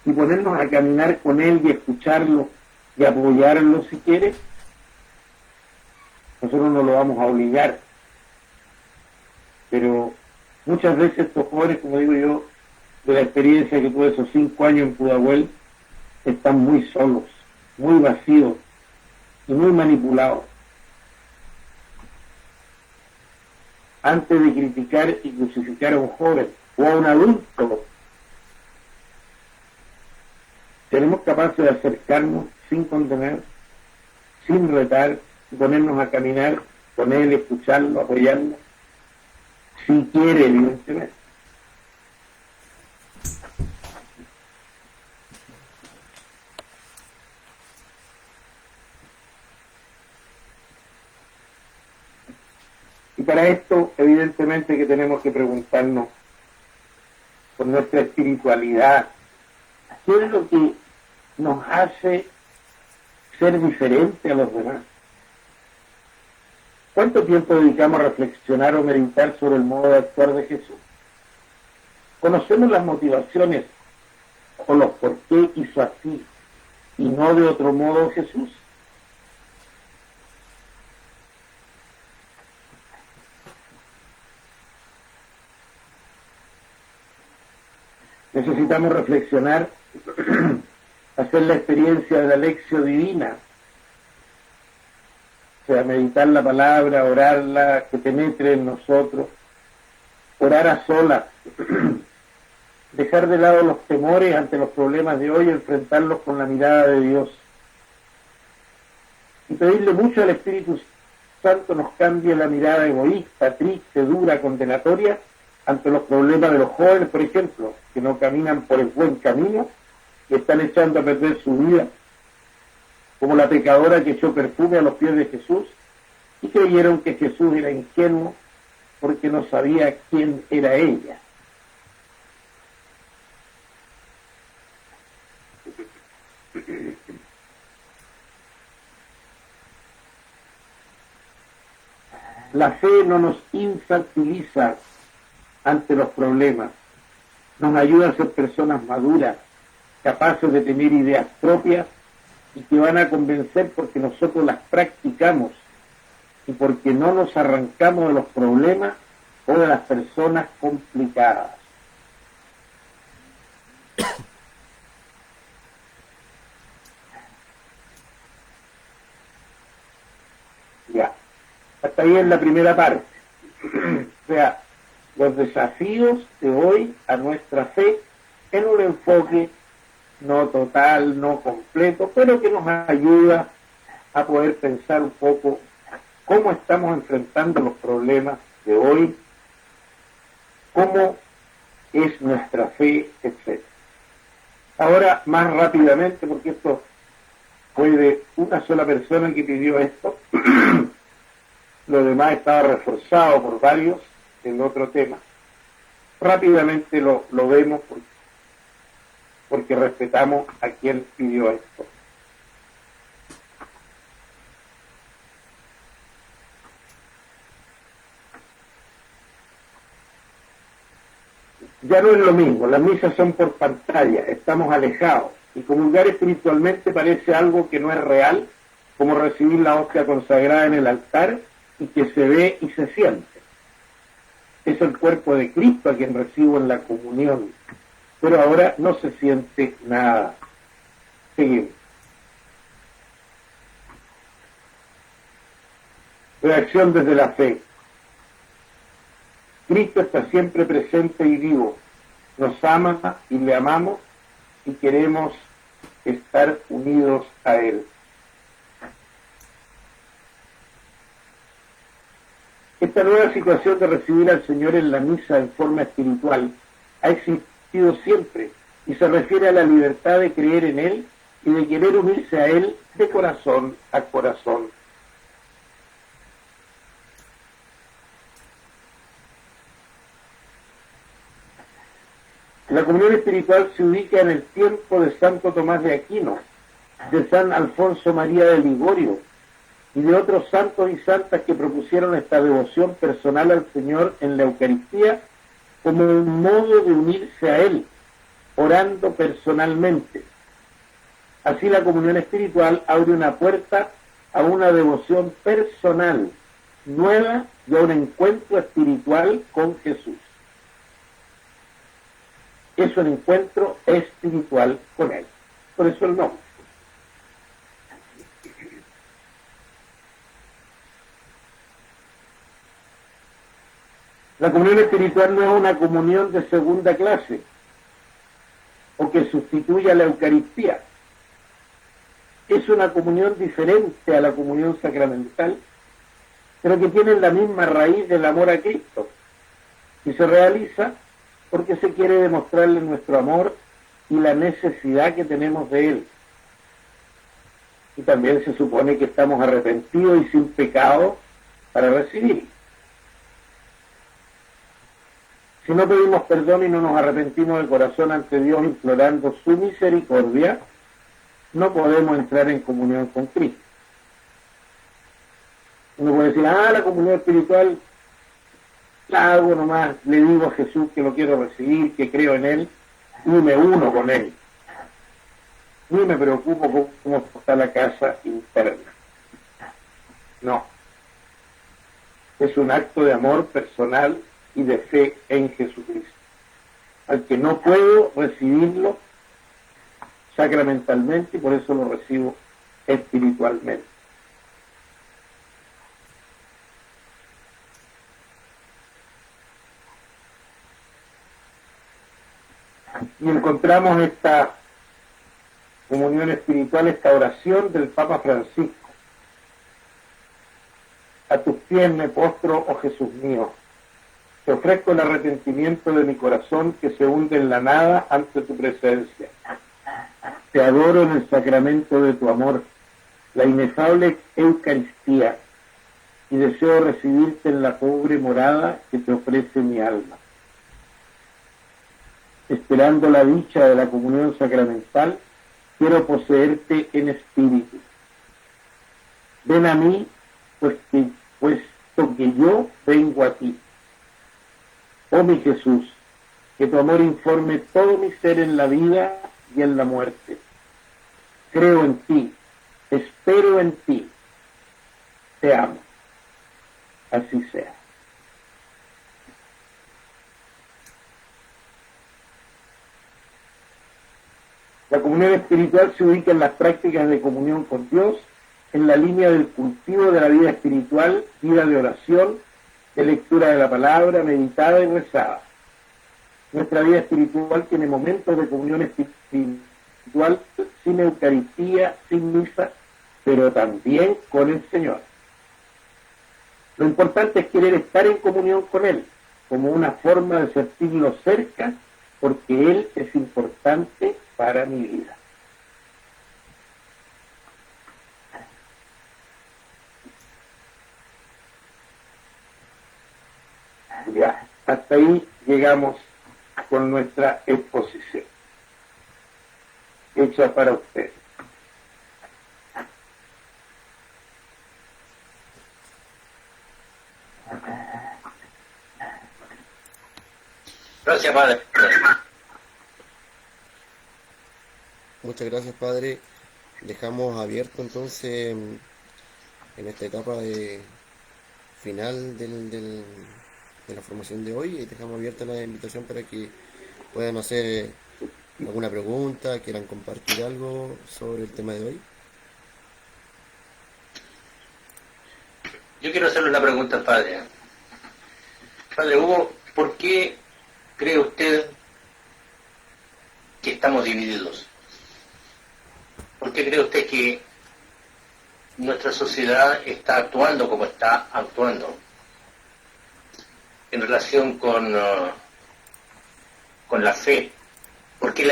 y ponernos a caminar con él y escucharlo y apoyarlo si quiere. Nosotros no lo vamos a obligar, pero muchas veces estos jóvenes, como digo yo, de la experiencia que tuve esos 5 años en Pudahuel, están muy solos, muy vacíos y muy manipulados. Antes de criticar y crucificar a un joven o a un adulto, seremos capaces de acercarnos sin condenar, sin retar, y ponernos a caminar con él, escucharlo, apoyarlo, si quiere, evidentemente. Y para esto, evidentemente, que tenemos que preguntarnos por nuestra espiritualidad, ¿qué es lo que nos hace ser diferente a los demás? ¿Cuánto tiempo dedicamos a reflexionar o meditar sobre el modo de actuar de Jesús? ¿Conocemos las motivaciones o los por qué hizo así y no de otro modo Jesús? Necesitamos reflexionar, hacer la experiencia de la lección divina, o sea, meditar la palabra, orarla, que penetre en nosotros, orar a solas, dejar de lado los temores ante los problemas de hoy, enfrentarlos con la mirada de Dios. Y pedirle mucho al Espíritu Santo nos cambie la mirada egoísta, triste, dura, condenatoria, ante los problemas de los jóvenes, por ejemplo, que no caminan por el buen camino, que están echando a perder su vida, como la pecadora que echó perfume a los pies de Jesús y creyeron que Jesús era ingenuo porque no sabía quién era ella. La fe no nos infantiliza ante los problemas, nos ayuda a ser personas maduras capaces de tener ideas propias y que van a convencer porque nosotros las practicamos y porque no nos arrancamos de los problemas o de las personas complicadas. Ya, hasta ahí en la primera parte. O sea, los desafíos de hoy a nuestra fe en un enfoque no total, no completo, pero que nos ayuda a poder pensar un poco cómo estamos enfrentando los problemas de hoy, cómo es nuestra fe, etc. Ahora, más rápidamente, porque esto fue de una sola persona que pidió esto, lo demás estaba reforzado por varios en otro tema. Rápidamente lo vemos porque respetamos a quien pidió esto. Ya no es lo mismo, las misas son por pantalla, estamos alejados, y comulgar espiritualmente parece algo que no es real, como recibir la hostia consagrada en el altar y que se ve y se siente. Es el cuerpo de Cristo a quien recibo en la comunión, pero ahora no se siente nada. Seguimos. Reacción desde la fe. Cristo está siempre presente y vivo, nos ama y le amamos y queremos estar unidos a Él. Esta nueva situación de recibir al Señor en la misa en forma espiritual ha existido siempre y se refiere a la libertad de creer en Él y de querer unirse a Él de corazón a corazón. La comunión espiritual se ubica en el tiempo de Santo Tomás de Aquino, de San Alfonso María de Ligorio y de otros santos y santas que propusieron esta devoción personal al Señor en la Eucaristía como un modo de unirse a Él, orando personalmente. Así la comunión espiritual abre una puerta a una devoción personal, nueva y a un encuentro espiritual con Jesús. Es un encuentro espiritual con Él. Por eso el nombre. La comunión espiritual no es una comunión de segunda clase o que sustituya a la Eucaristía. Es una comunión diferente a la comunión sacramental, pero que tiene la misma raíz del amor a Cristo y se realiza porque se quiere demostrarle nuestro amor y la necesidad que tenemos de Él. Y también se supone que estamos arrepentidos y sin pecado para recibir. Si no pedimos perdón y no nos arrepentimos de corazón ante Dios implorando su misericordia, no podemos entrar en comunión con Cristo. Uno puede decir, la comunión espiritual la hago nomás, le digo a Jesús que lo quiero recibir, que creo en Él, y me uno con Él. Ni me preocupo cómo está la casa interna. No. Es un acto de amor personal y de fe en Jesucristo, al que no puedo recibirlo sacramentalmente y por eso lo recibo espiritualmente. Y encontramos esta comunión espiritual, esta oración del Papa Francisco. A tus pies me postro, oh Jesús mío. Te ofrezco el arrepentimiento de mi corazón que se hunde en la nada ante tu presencia. Te adoro en el sacramento de tu amor, la inefable Eucaristía, y deseo recibirte en la pobre morada que te ofrece mi alma. Esperando la dicha de la comunión sacramental, quiero poseerte en espíritu. Ven a mí, puesto que yo vengo a ti. Oh mi Jesús, que tu amor informe todo mi ser en la vida y en la muerte. Creo en ti, espero en ti, te amo. Así sea. La comunión espiritual se ubica en las prácticas de comunión con Dios, en la línea del cultivo de la vida espiritual, vida de oración, de lectura de la palabra, meditada y rezada. Nuestra vida espiritual tiene momentos de comunión espiritual sin Eucaristía, sin misa, pero también con el Señor. Lo importante es querer estar en comunión con Él, como una forma de sentirlo cerca, porque Él es importante para mi vida. Ya, hasta ahí llegamos con nuestra exposición, hecha para ustedes. Gracias, Padre. Muchas gracias, Padre. Dejamos abierto entonces en esta etapa de final de la formación de hoy, y dejamos abierta la invitación para que puedan hacer alguna pregunta, quieran compartir algo sobre el tema de hoy. Yo quiero hacerle una pregunta al Padre. Padre Hugo, ¿por qué cree usted que estamos divididos? ¿Por qué cree usted que nuestra sociedad está actuando como está actuando en relación con la fe? ¿Por qué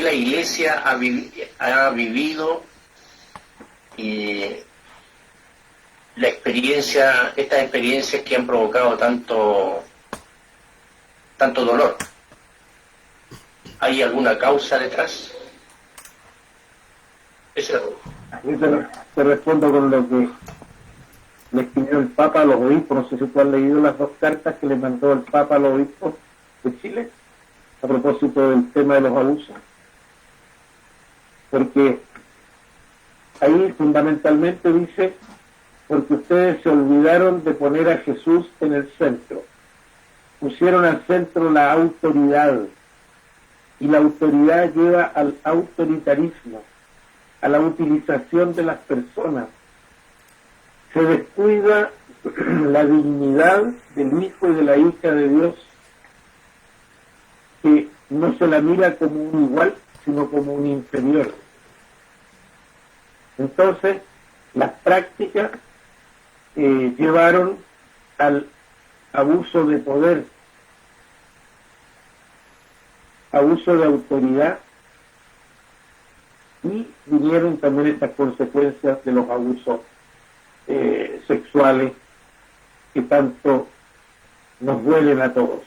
la Iglesia ha vivido estas experiencias que han provocado tanto dolor? ¿Hay alguna causa detrás? Esa es la pregunta. Te respondo con lo que le escribió el Papa a los obispos. No sé si tú has leído las 2 cartas que le mandó el Papa a los obispos de Chile a propósito del tema de los abusos. Porque ahí fundamentalmente dice: porque ustedes se olvidaron de poner a Jesús en el centro. Pusieron al centro la autoridad, y la autoridad lleva al autoritarismo, a la utilización de las personas. Se descuida la dignidad del hijo y de la hija de Dios, que no se la mira como un igual, sino como un inferior. Entonces, las prácticas llevaron al abuso de poder, abuso de autoridad, y vinieron también estas consecuencias de los abusos sexuales que tanto nos duelen a todos.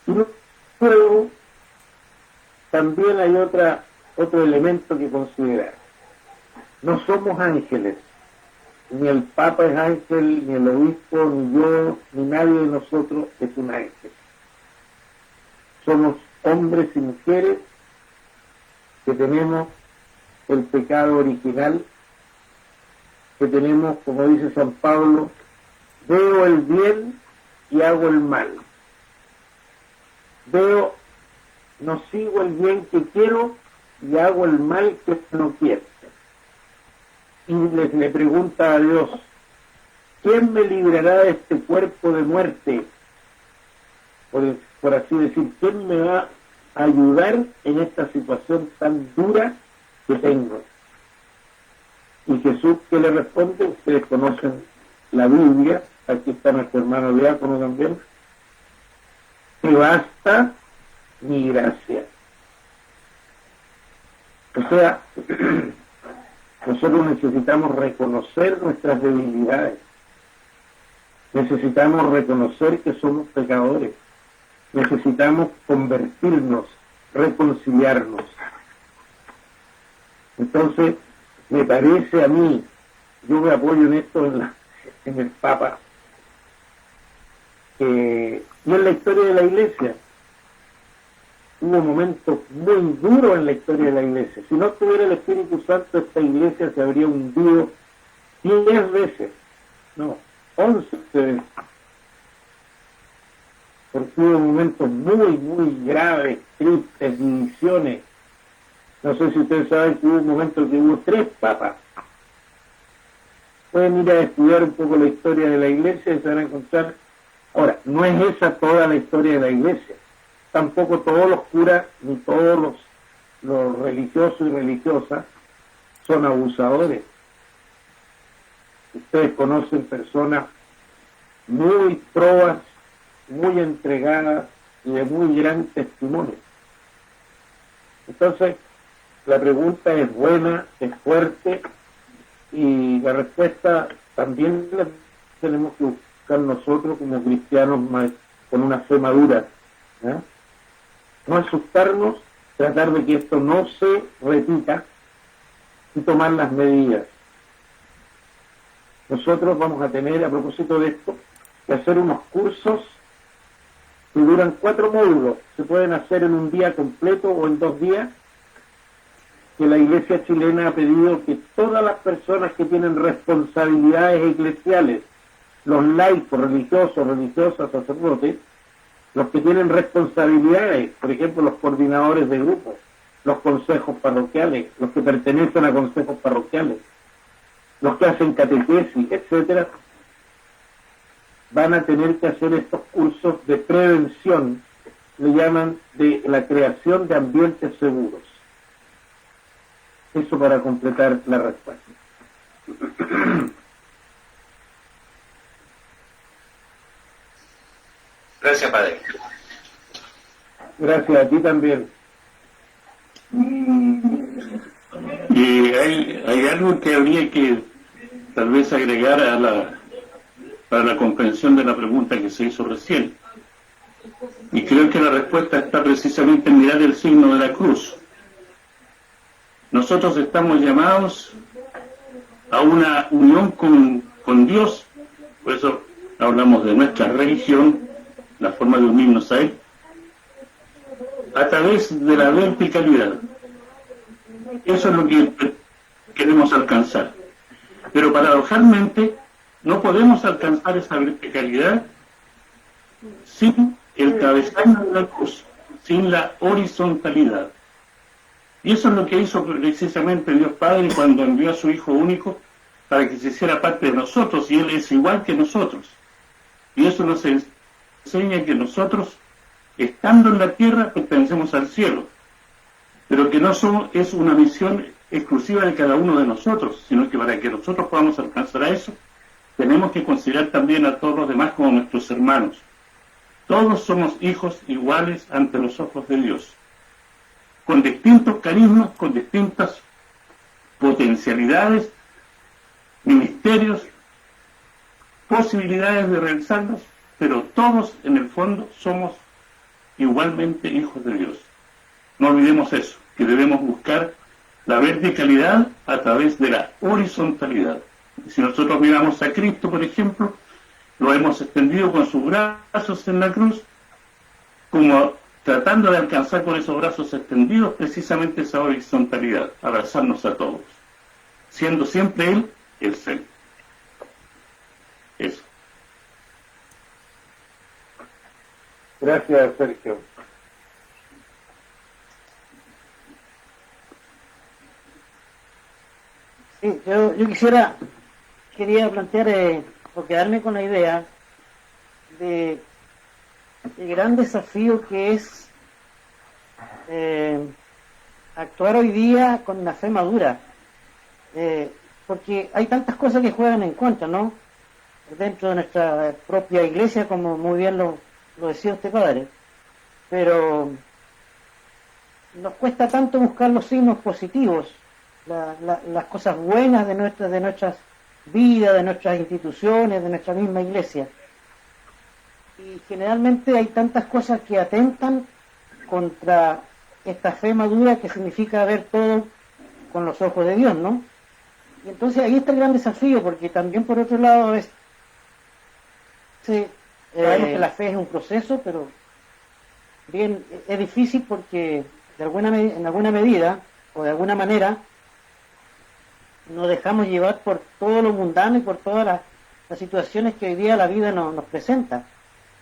Y luego también hay otro elemento que considerar. No somos ángeles, ni el Papa es ángel, ni el obispo, ni yo, ni nadie de nosotros es un ángel. Somos hombres y mujeres que tenemos el pecado original, que tenemos, como dice San Pablo, veo el bien y hago el mal. No sigo el bien que quiero y hago el mal que no quiero. Y le pregunta a Dios: ¿quién me librará de este cuerpo de muerte? Por así decir, ¿quién me va a ayudar en esta situación tan dura que tengo? Y Jesús, ¿qué le responde? Ustedes conocen la Biblia, aquí está nuestro hermano diácono también: te basta mi gracia. O sea, nosotros necesitamos reconocer nuestras debilidades, necesitamos reconocer que somos pecadores, necesitamos convertirnos, reconciliarnos. Entonces, me parece a mí, yo me apoyo en esto en el Papa, y en la historia de la Iglesia hubo momentos muy duros en la historia de la iglesia. Si no estuviera el Espíritu Santo, esta iglesia se habría hundido 10 veces, no, 11 veces. Porque hubo momentos muy, muy graves, tristes, divisiones. No sé si ustedes saben que hubo un momento en que hubo 3 papas. Pueden ir a estudiar un poco la historia de la iglesia y se van a encontrar. Ahora, no es esa toda la historia de la iglesia. Tampoco todos los curas ni todos los religiosos y religiosas son abusadores. Ustedes conocen personas muy probas, muy entregadas y de muy gran testimonio. Entonces, la pregunta es buena, es fuerte, y la respuesta también la tenemos que buscar nosotros como cristianos con una fe madura. ¿Eh? No asustarnos, tratar de que esto no se repita y tomar las medidas. Nosotros vamos a tener, a propósito de esto, que hacer unos cursos que duran 4 módulos. Se pueden hacer en un día completo o en 2 días, que la Iglesia chilena ha pedido que todas las personas que tienen responsabilidades eclesiales, los laicos, religiosos, religiosas, sacerdotes, los que tienen responsabilidades, por ejemplo, los coordinadores de grupos, los consejos parroquiales, los que pertenecen a consejos parroquiales, los que hacen catequesis, etcétera, van a tener que hacer estos cursos de prevención, le llaman de la creación de ambientes seguros. Eso para completar la respuesta. Gracias, padre. Gracias a ti también. Y hay algo que habría que tal vez agregar para la comprensión de la pregunta que se hizo recién. Y creo que la respuesta está precisamente en mirar el signo de la cruz. Nosotros estamos llamados a una unión con Dios, por eso hablamos de nuestra religión, la forma de unirnos a Él, a través de la verticalidad. Eso es lo que queremos alcanzar. Pero paradojalmente no podemos alcanzar esa verticalidad sin el travesaño de la cruz, sin la horizontalidad. Y eso es lo que hizo precisamente Dios Padre cuando envió a su Hijo único para que se hiciera parte de nosotros, y Él es igual que nosotros. Y eso nos enseña que nosotros, estando en la tierra, pertenecemos al cielo, pero que no es una misión exclusiva de cada uno de nosotros, sino que para que nosotros podamos alcanzar a eso, tenemos que considerar también a todos los demás como nuestros hermanos. Todos somos hijos iguales ante los ojos de Dios, con distintos carismas, con distintas potencialidades, ministerios, posibilidades de realizarlos, pero todos en el fondo somos igualmente hijos de Dios. No olvidemos eso, que debemos buscar la verticalidad a través de la horizontalidad. Si nosotros miramos a Cristo, por ejemplo, lo hemos extendido con sus brazos en la cruz, como tratando de alcanzar con esos brazos extendidos precisamente esa horizontalidad, abrazarnos a todos, siendo siempre Él el centro. Eso. Gracias, Sergio. Sí, yo quería plantear, o quedarme con la idea de el gran desafío que es actuar hoy día con una fe madura, porque hay tantas cosas que juegan en contra, ¿no? Dentro de nuestra propia iglesia, como muy bien lo decía usted, padre, pero nos cuesta tanto buscar los signos positivos, las cosas buenas de nuestras vidas, de nuestras instituciones, de nuestra misma iglesia. Y generalmente hay tantas cosas que atentan contra esta fe madura, que significa ver todo con los ojos de Dios, ¿no? Y entonces ahí está el gran desafío, porque también por otro lado sabemos que la fe es un proceso, pero bien, es difícil porque en alguna medida o de alguna manera nos dejamos llevar por todo lo mundano y por todas las situaciones que hoy día la vida nos presenta,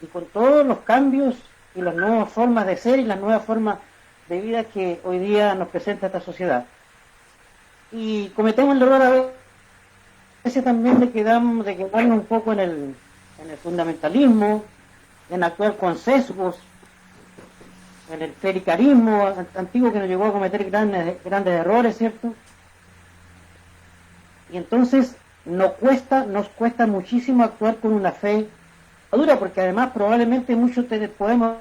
y con todos los cambios y las nuevas formas de ser y las nuevas formas de vida que hoy día nos presenta esta sociedad. Y cometemos el error a veces también de quedarnos un poco en el fundamentalismo, en actuar con sesgos, en el clericalismo antiguo que nos llevó a cometer grandes errores, ¿cierto? Y entonces nos cuesta muchísimo actuar con una fe madura, porque además probablemente muchos podemos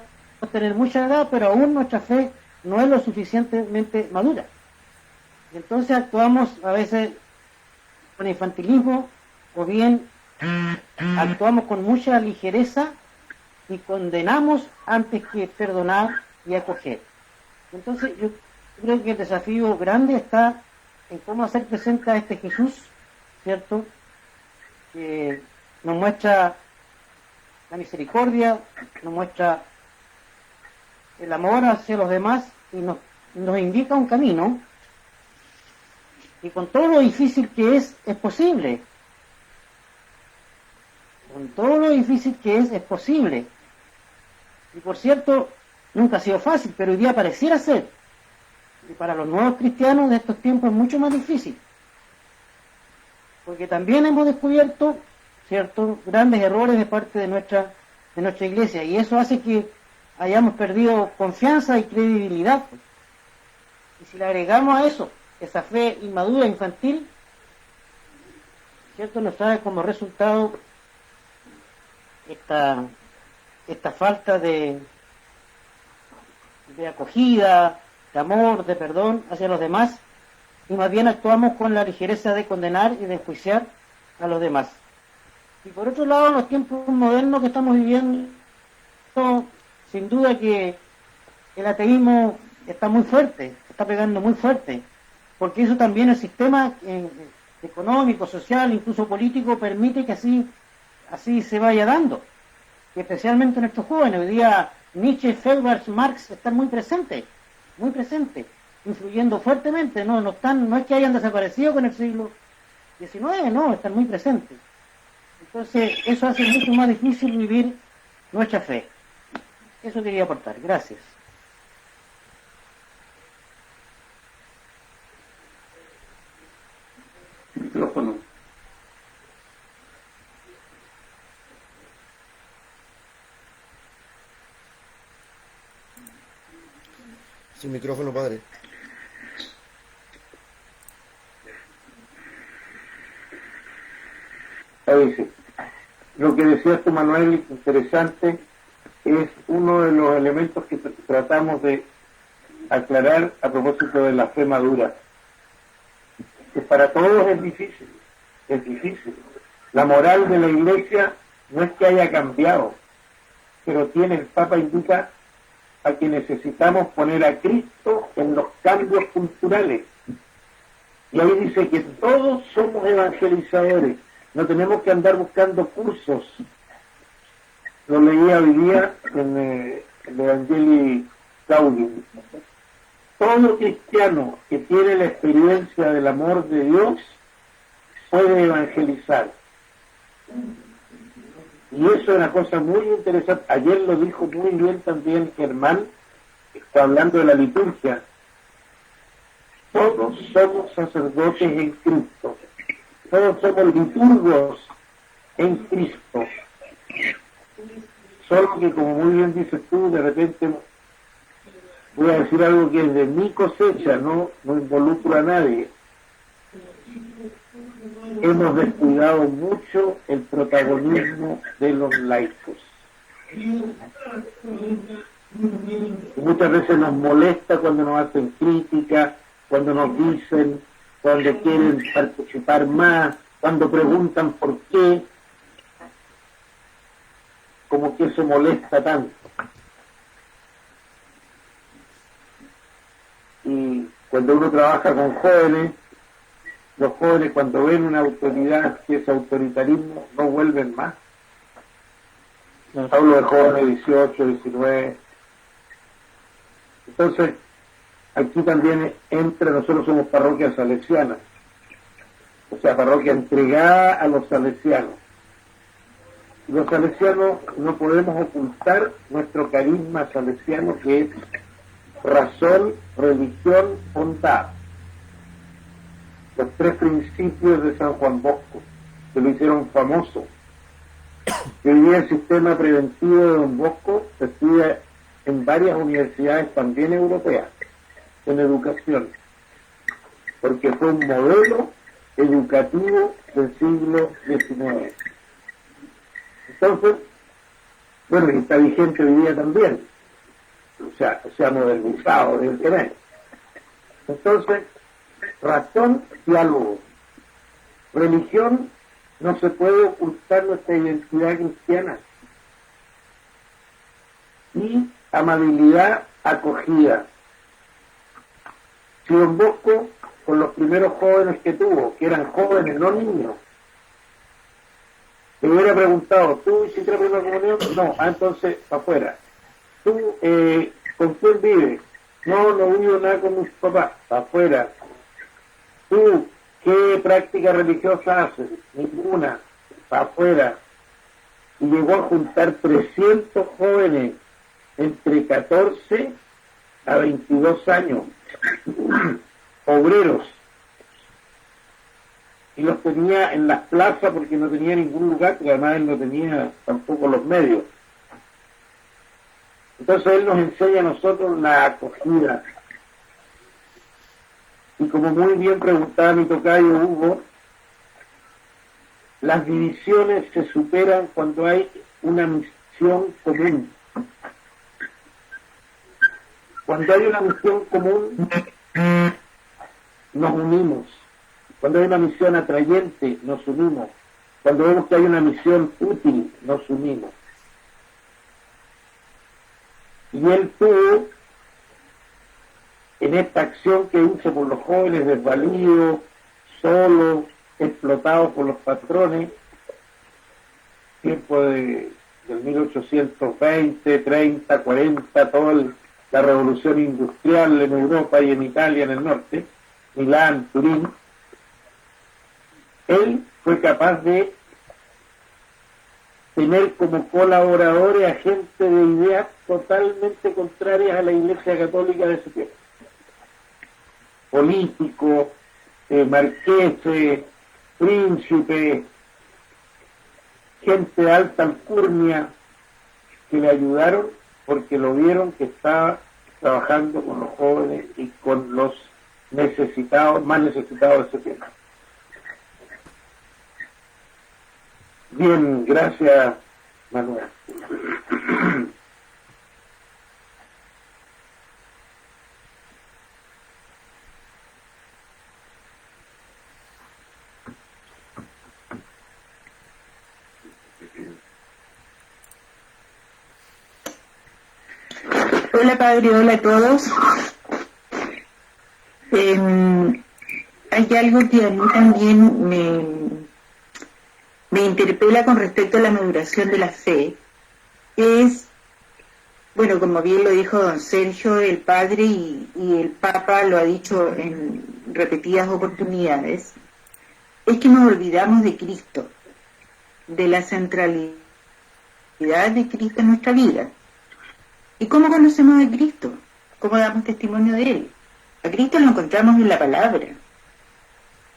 tener mucha edad, pero aún nuestra fe no es lo suficientemente madura. Y entonces actuamos a veces con infantilismo, o bien actuamos con mucha ligereza y condenamos antes que perdonar y acoger. Entonces yo creo que el desafío grande está en cómo hacer presente a este Jesús, ¿cierto?, que nos muestra la misericordia, nos muestra el amor hacia los demás y nos indica un camino, y con todo lo difícil que es posible. Con todo lo difícil que es posible. Y por cierto, nunca ha sido fácil, pero hoy día pareciera ser. Y para los nuevos cristianos de estos tiempos es mucho más difícil. Porque también hemos descubierto, ¿cierto?, grandes errores de parte de nuestra iglesia. Y eso hace que hayamos perdido confianza y credibilidad. Y si le agregamos a eso esa fe inmadura, infantil, ¿cierto?, nos trae como resultado esta falta de acogida, de amor, de perdón hacia los demás, y más bien actuamos con la ligereza de condenar y de enjuiciar a los demás. Y por otro lado, en los tiempos modernos que estamos viviendo, sin duda que el ateísmo está muy fuerte, está pegando muy fuerte, porque eso también el sistema económico, social, incluso político, permite que así se vaya dando, y especialmente en estos jóvenes. Hoy día Nietzsche, Feuerbach, Marx están muy presentes, influyendo fuertemente. No es que hayan desaparecido con el siglo XIX, no, están muy presentes. Entonces eso hace mucho más difícil vivir nuestra fe. Eso quería aportar. Gracias. Micrófono. Sin micrófono, padre. Ahí sí. Lo que decías tú, Manuel, interesante, es uno de los elementos que tratamos de aclarar a propósito de la fe madura. Que para todos es difícil. La moral de la Iglesia no es que haya cambiado, pero el Papa indica a que necesitamos poner a Cristo en los cambios culturales. Y ahí dice que todos somos evangelizadores, no tenemos que andar buscando cursos. Lo leía hoy día en el Evangelii Gaudium. Todo cristiano que tiene la experiencia del amor de Dios puede evangelizar. Y eso es una cosa muy interesante. Ayer lo dijo muy bien también Germán, está hablando de la liturgia. Todos somos sacerdotes en Cristo. Todos somos liturgos en Cristo. Solo que, como muy bien dices tú, de repente voy a decir algo que es de mi cosecha, no involucro a nadie. Hemos descuidado mucho el protagonismo de los laicos. Y muchas veces nos molesta cuando nos hacen críticas, cuando nos dicen, cuando quieren participar más, cuando preguntan por qué, como que eso molesta tanto. Y cuando uno trabaja con jóvenes, los jóvenes cuando ven una autoridad que es autoritarismo, no vuelven más. Hablo de jóvenes 18, 19, Entonces, aquí también nosotros somos parroquia salesiana, o sea, parroquia entregada a los salesianos. Los salesianos no podemos ocultar nuestro carisma salesiano, que es razón, religión, bondad. Los tres principios de San Juan Bosco, que lo hicieron famoso. Y hoy día el sistema preventivo de Don Bosco se estudia en varias universidades también europeas, en educación, porque fue un modelo educativo del siglo XIX. Entonces, bueno, y está vigente hoy día también, se ha modernizado, evidentemente. Entonces, razón, diálogo. Religión, no se puede ocultar nuestra identidad cristiana. Y amabilidad, acogida. Si Don Bosco, con los primeros jóvenes que tuvo, que eran jóvenes, no niños, me hubiera preguntado, ¿tú hiciste la primera comunión? No, entonces, para afuera. ¿Tú con quién vives? No vivo nada con mis papás, para afuera. ¿Tú qué práctica religiosa haces? Ninguna, para afuera. Y llegó a juntar 300 jóvenes entre 14 a 22 años, obreros, y los tenía en las plazas porque no tenía ningún lugar, porque además él no tenía tampoco los medios. Entonces él nos enseña a nosotros la acogida. Y como muy bien preguntaba mi tocayo Hugo, las divisiones se superan cuando hay una misión común. Cuando hay una misión común, nos unimos. Cuando hay una misión atrayente, nos unimos. Cuando vemos que hay una misión útil, nos unimos. Y él tuvo, en esta acción que hizo por los jóvenes desvalidos, solos, explotados por los patrones, tiempo del 1820, 30, 40, toda la revolución industrial en Europa y en Italia, en el norte, Milán, Turín, él fue capaz de tener como colaboradores a gente de ideas totalmente contrarias a la Iglesia Católica de su tiempo. Políticos, marqueses, príncipes, gente de alta alcurnia, que le ayudaron porque lo vieron que estaba trabajando con los jóvenes y con los necesitados, más necesitados de su tiempo. Bien, gracias, Manuel. Hola padre, hola a todos. Hay algo que a mí también me interpela con respecto a la maduración de la fe. Es, bueno, como bien lo dijo don Sergio, el padre y el Papa lo ha dicho en repetidas oportunidades, es que nos olvidamos de Cristo, de la centralidad de Cristo en nuestra vida. ¿Y cómo conocemos a Cristo? ¿Cómo damos testimonio de Él? A Cristo lo encontramos en la palabra.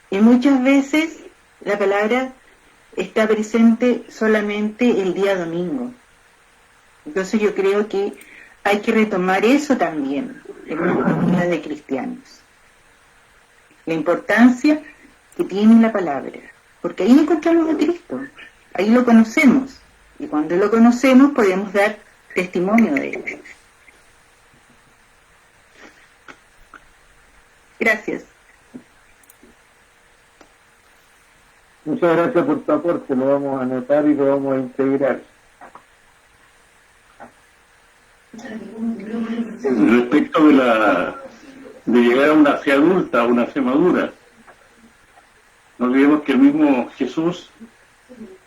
Y muchas veces la palabra está presente solamente el día domingo. Entonces yo creo que hay que retomar eso también en una comunidad de cristianos. La importancia que tiene la palabra. Porque ahí encontramos a Cristo. Ahí lo conocemos. Y cuando lo conocemos podemos dar testimonio de él. Gracias. Muchas gracias por tu aporte, lo vamos a anotar y lo vamos a integrar. Respecto de llegar a una fe adulta, a una fe madura, no olvidemos que el mismo Jesús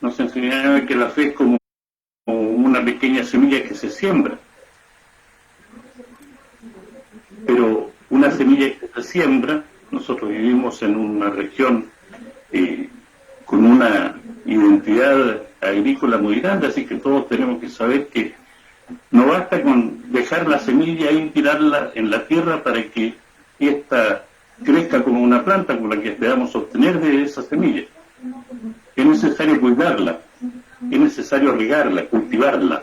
nos enseñaba que la fe es como una pequeña semilla que se siembra. una semilla que se siembra. Nosotros vivimos en una región con una identidad agrícola muy grande, así que todos tenemos que saber que no basta con dejar la semilla y tirarla en la tierra para que ésta crezca como una planta con la que esperamos obtener de esa semilla. Es necesario cuidarla, es necesario regarla, cultivarla.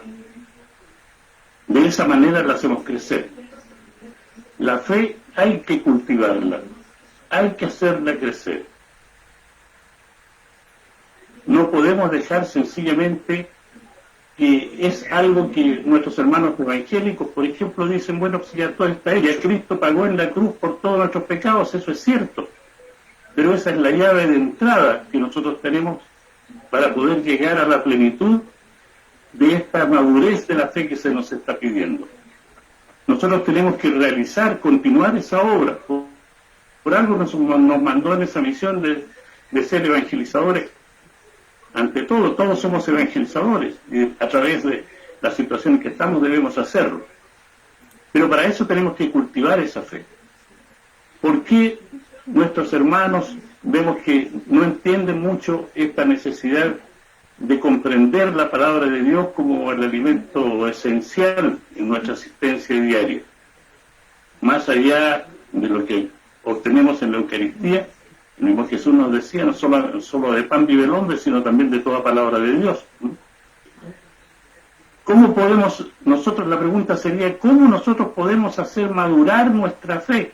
De esa manera la hacemos crecer. La fe hay que cultivarla, hay que hacerla crecer. No podemos dejar sencillamente que es algo que nuestros hermanos evangélicos, por ejemplo, dicen, bueno, pues ya todo está hecho, ya Cristo pagó en la cruz por todos nuestros pecados, eso es cierto, pero esa es la llave de entrada que nosotros tenemos para poder llegar a la plenitud de esta madurez de la fe que se nos está pidiendo. Nosotros tenemos que realizar, continuar esa obra. Por algo nos mandó en esa misión de ser evangelizadores. Ante todo, todos somos evangelizadores, y a través de la situación en que estamos debemos hacerlo. Pero para eso tenemos que cultivar esa fe. ¿Por qué nuestros hermanos vemos que no entienden mucho esta necesidad de comprender la palabra de Dios como el alimento esencial en nuestra asistencia diaria? Más allá de lo que obtenemos en la Eucaristía, el mismo Jesús nos decía, no solo de pan vive el hombre, sino también de toda palabra de Dios. ¿Cómo podemos, la pregunta sería, ¿cómo nosotros podemos hacer madurar nuestra fe?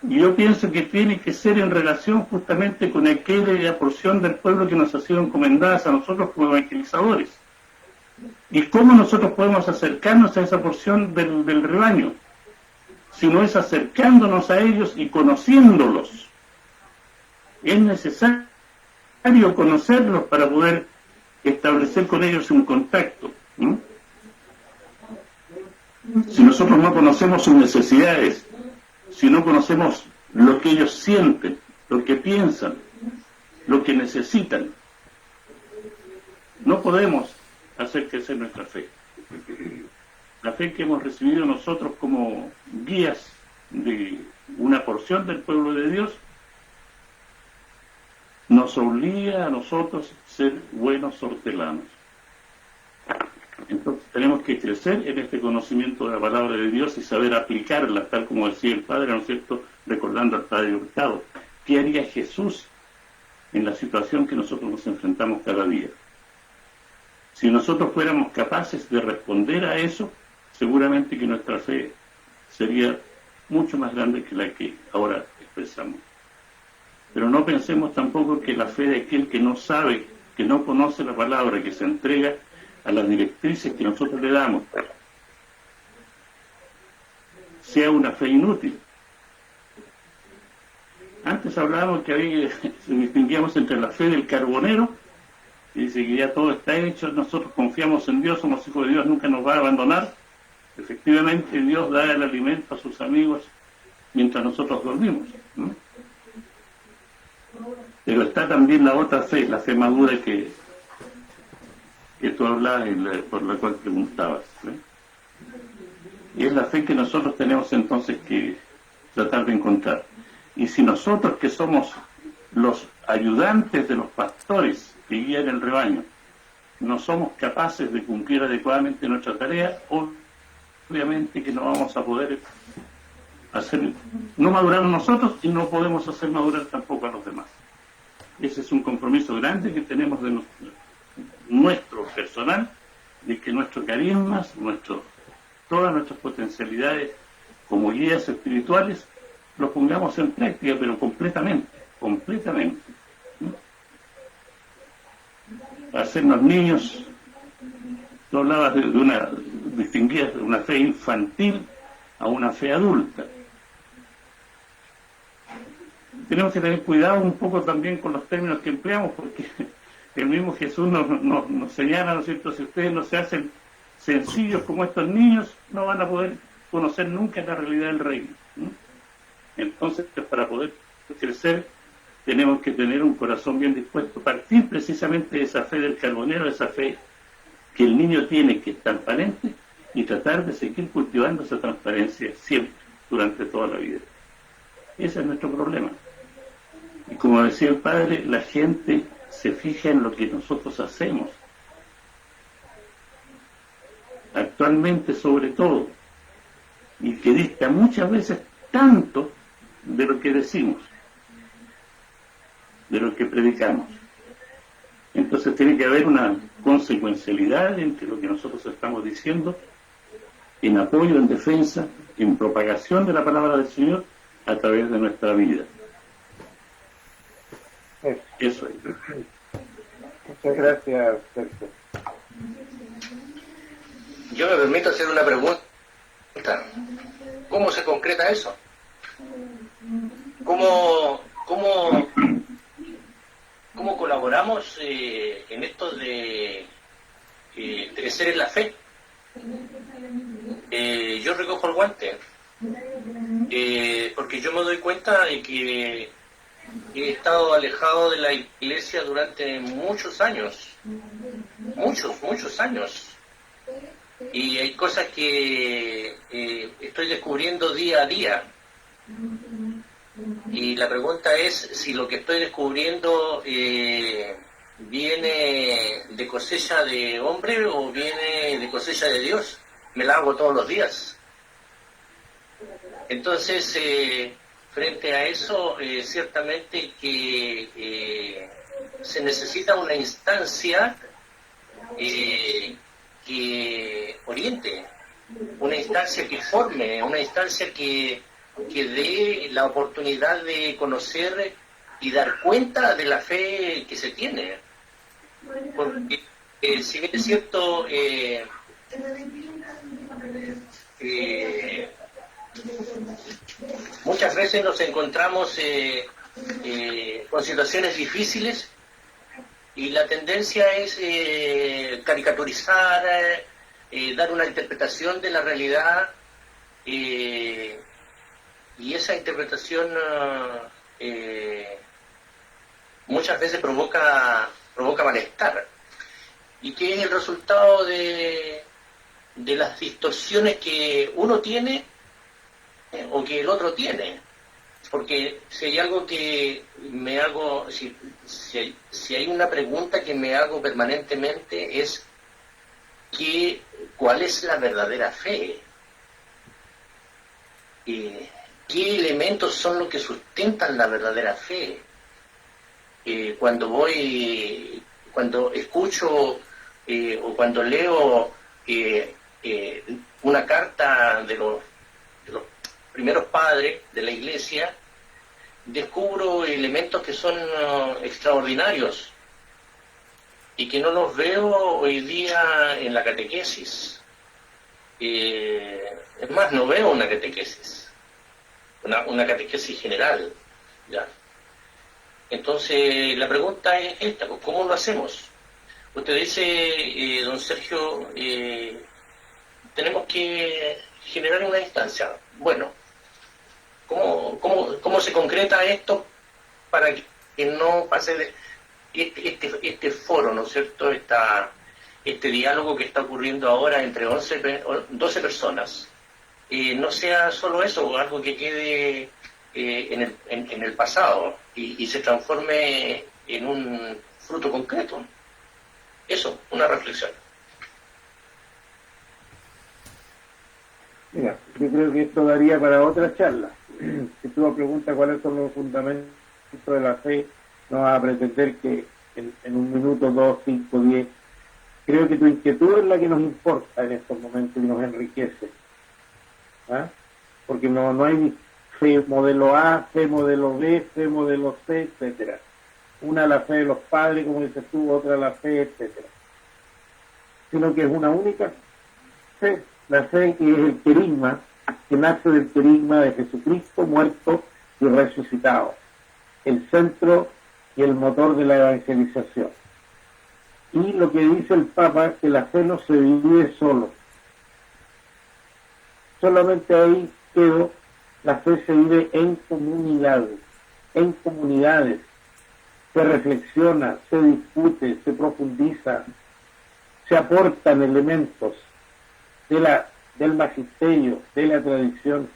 Y yo pienso que tiene que ser en relación justamente con aquella porción del pueblo que nos ha sido encomendada a nosotros como evangelizadores. ¿Y cómo nosotros podemos acercarnos a esa porción del rebaño? Si no es acercándonos a ellos y conociéndolos. Es necesario conocerlos para poder establecer con ellos un contacto. Si nosotros no conocemos sus necesidades, si no conocemos lo que ellos sienten, lo que piensan, lo que necesitan, no podemos hacer crecer nuestra fe. La fe que hemos recibido nosotros como guías de una porción del pueblo de Dios nos obliga a nosotros a ser buenos hortelanos. Entonces tenemos que crecer en este conocimiento de la palabra de Dios y saber aplicarla, tal como decía el Padre, ¿no es cierto?, recordando al Padre Hurtado. ¿Qué haría Jesús en la situación que nosotros nos enfrentamos cada día? Si nosotros fuéramos capaces de responder a eso, seguramente que nuestra fe sería mucho más grande que la que ahora expresamos. Pero no pensemos tampoco que la fe de aquel que no sabe, que no conoce la palabra, que se entrega a las directrices que nosotros le damos, sea una fe inútil. Antes hablábamos que distinguíamos entre la fe del carbonero, y dice que ya todo está hecho, nosotros confiamos en Dios, somos hijos de Dios, nunca nos va a abandonar. Efectivamente, Dios da el alimento a sus amigos mientras nosotros dormimos. Pero está también la otra fe, la fe madura que tú hablabas y por la cual preguntabas. Y es la fe que nosotros tenemos entonces que tratar de encontrar. Y si nosotros, que somos los ayudantes de los pastores que guían el rebaño, no somos capaces de cumplir adecuadamente nuestra tarea, obviamente que no vamos a poder no madurar nosotros y no podemos hacer madurar tampoco a los demás. Ese es un compromiso grande que tenemos de nuestro personal, de que nuestros carismas, todas nuestras potencialidades como guías espirituales, los pongamos en práctica, pero completamente. Hacernos niños. Tú hablabas de distinguir de una fe infantil a una fe adulta. Tenemos que tener cuidado un poco también con los términos que empleamos, porque el mismo Jesús nos señala, ¿no es cierto?, si ustedes no se hacen sencillos como estos niños, no van a poder conocer nunca la realidad del reino. Entonces, para poder crecer, tenemos que tener un corazón bien dispuesto, partir precisamente de esa fe del carbonero, esa fe que el niño tiene, que es transparente, y tratar de seguir cultivando esa transparencia siempre, durante toda la vida. Ese es nuestro problema. Y como decía el padre, la gente se fija en lo que nosotros hacemos. Actualmente sobre todo, y que dista muchas veces tanto de lo que decimos, de lo que predicamos. Entonces tiene que haber una consecuencialidad entre lo que nosotros estamos diciendo, en apoyo, en defensa, en propagación de la palabra del Señor a través de nuestra vida. Eso es. Muchas gracias, Sergio. Yo me permito hacer una pregunta. ¿Cómo se concreta eso? ¿Cómo colaboramos en esto de crecer en la fe? Yo recojo el guante, porque yo me doy cuenta de que he estado alejado de la iglesia durante muchos años, muchos años, y hay cosas que estoy descubriendo día a día, y la pregunta es si lo que estoy descubriendo viene de cosecha de hombre o viene de cosecha de Dios. Me la hago todos los días. Entonces, frente a eso, ciertamente que se necesita una instancia que oriente, una instancia que forme, una instancia que dé la oportunidad de conocer y dar cuenta de la fe que se tiene. Porque si bien es cierto, muchas veces nos encontramos con situaciones difíciles y la tendencia es caricaturizar, dar una interpretación de la realidad, y esa interpretación muchas veces provoca malestar, y que es el resultado de las distorsiones que uno tiene o que el otro tiene. Porque si hay algo que me hago, si hay una pregunta que me hago permanentemente es ¿cuál es la verdadera fe? ¿Qué elementos son los que sustentan la verdadera fe? Cuando escucho o cuando leo una carta de los primeros padres de la iglesia, descubro elementos que son extraordinarios y que no los veo hoy día en la catequesis. Es más, no veo una catequesis, una catequesis general, ¿ya? Entonces la pregunta es esta, pues, ¿cómo lo hacemos? Usted dice, don Sergio, tenemos que generar una instancia. Bueno, ¿cómo se concreta esto para que no pase de este foro, ¿no es cierto? Este diálogo que está ocurriendo ahora entre 12 personas, no sea solo eso, algo que quede en el pasado y se transforme en un fruto concreto. Eso, una reflexión. Mira, yo creo que esto daría para otra charla. Si tú me preguntas cuáles son los fundamentos de la fe, no vas a pretender que en un minuto, 2, 5, 10. Creo que tu inquietud es la que nos importa en estos momentos y nos enriquece. ¿Ah? Porque no hay fe modelo A, fe modelo B, fe modelo C, etcétera. Una la fe de los padres, como dices tú, otra la fe, etcétera. Sino que es una única fe. La fe que es el querigma, que nace del querigma de Jesucristo muerto y resucitado, el centro y el motor de la evangelización. Y lo que dice el Papa es que la fe no se divide solo. Solamente ahí quedó, la fe se vive en comunidades, se reflexiona, se discute, se profundiza, se aportan elementos. del magisterio, de la tradición,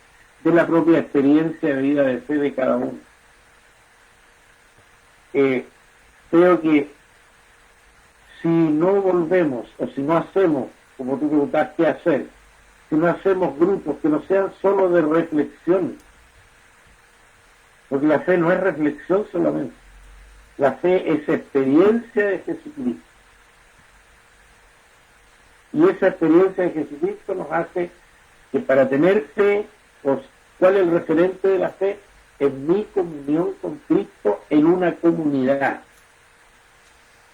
de la propia experiencia de vida de fe de cada uno. Creo que si no volvemos o si no hacemos, como tú preguntas, ¿qué hacer? Si no hacemos grupos que no sean solo de reflexión, porque la fe no es reflexión solamente, la fe es experiencia de Jesucristo. Y esa experiencia de Jesucristo nos hace que para tener fe, pues, ¿cuál es el referente de la fe? Es mi comunión con Cristo en una comunidad,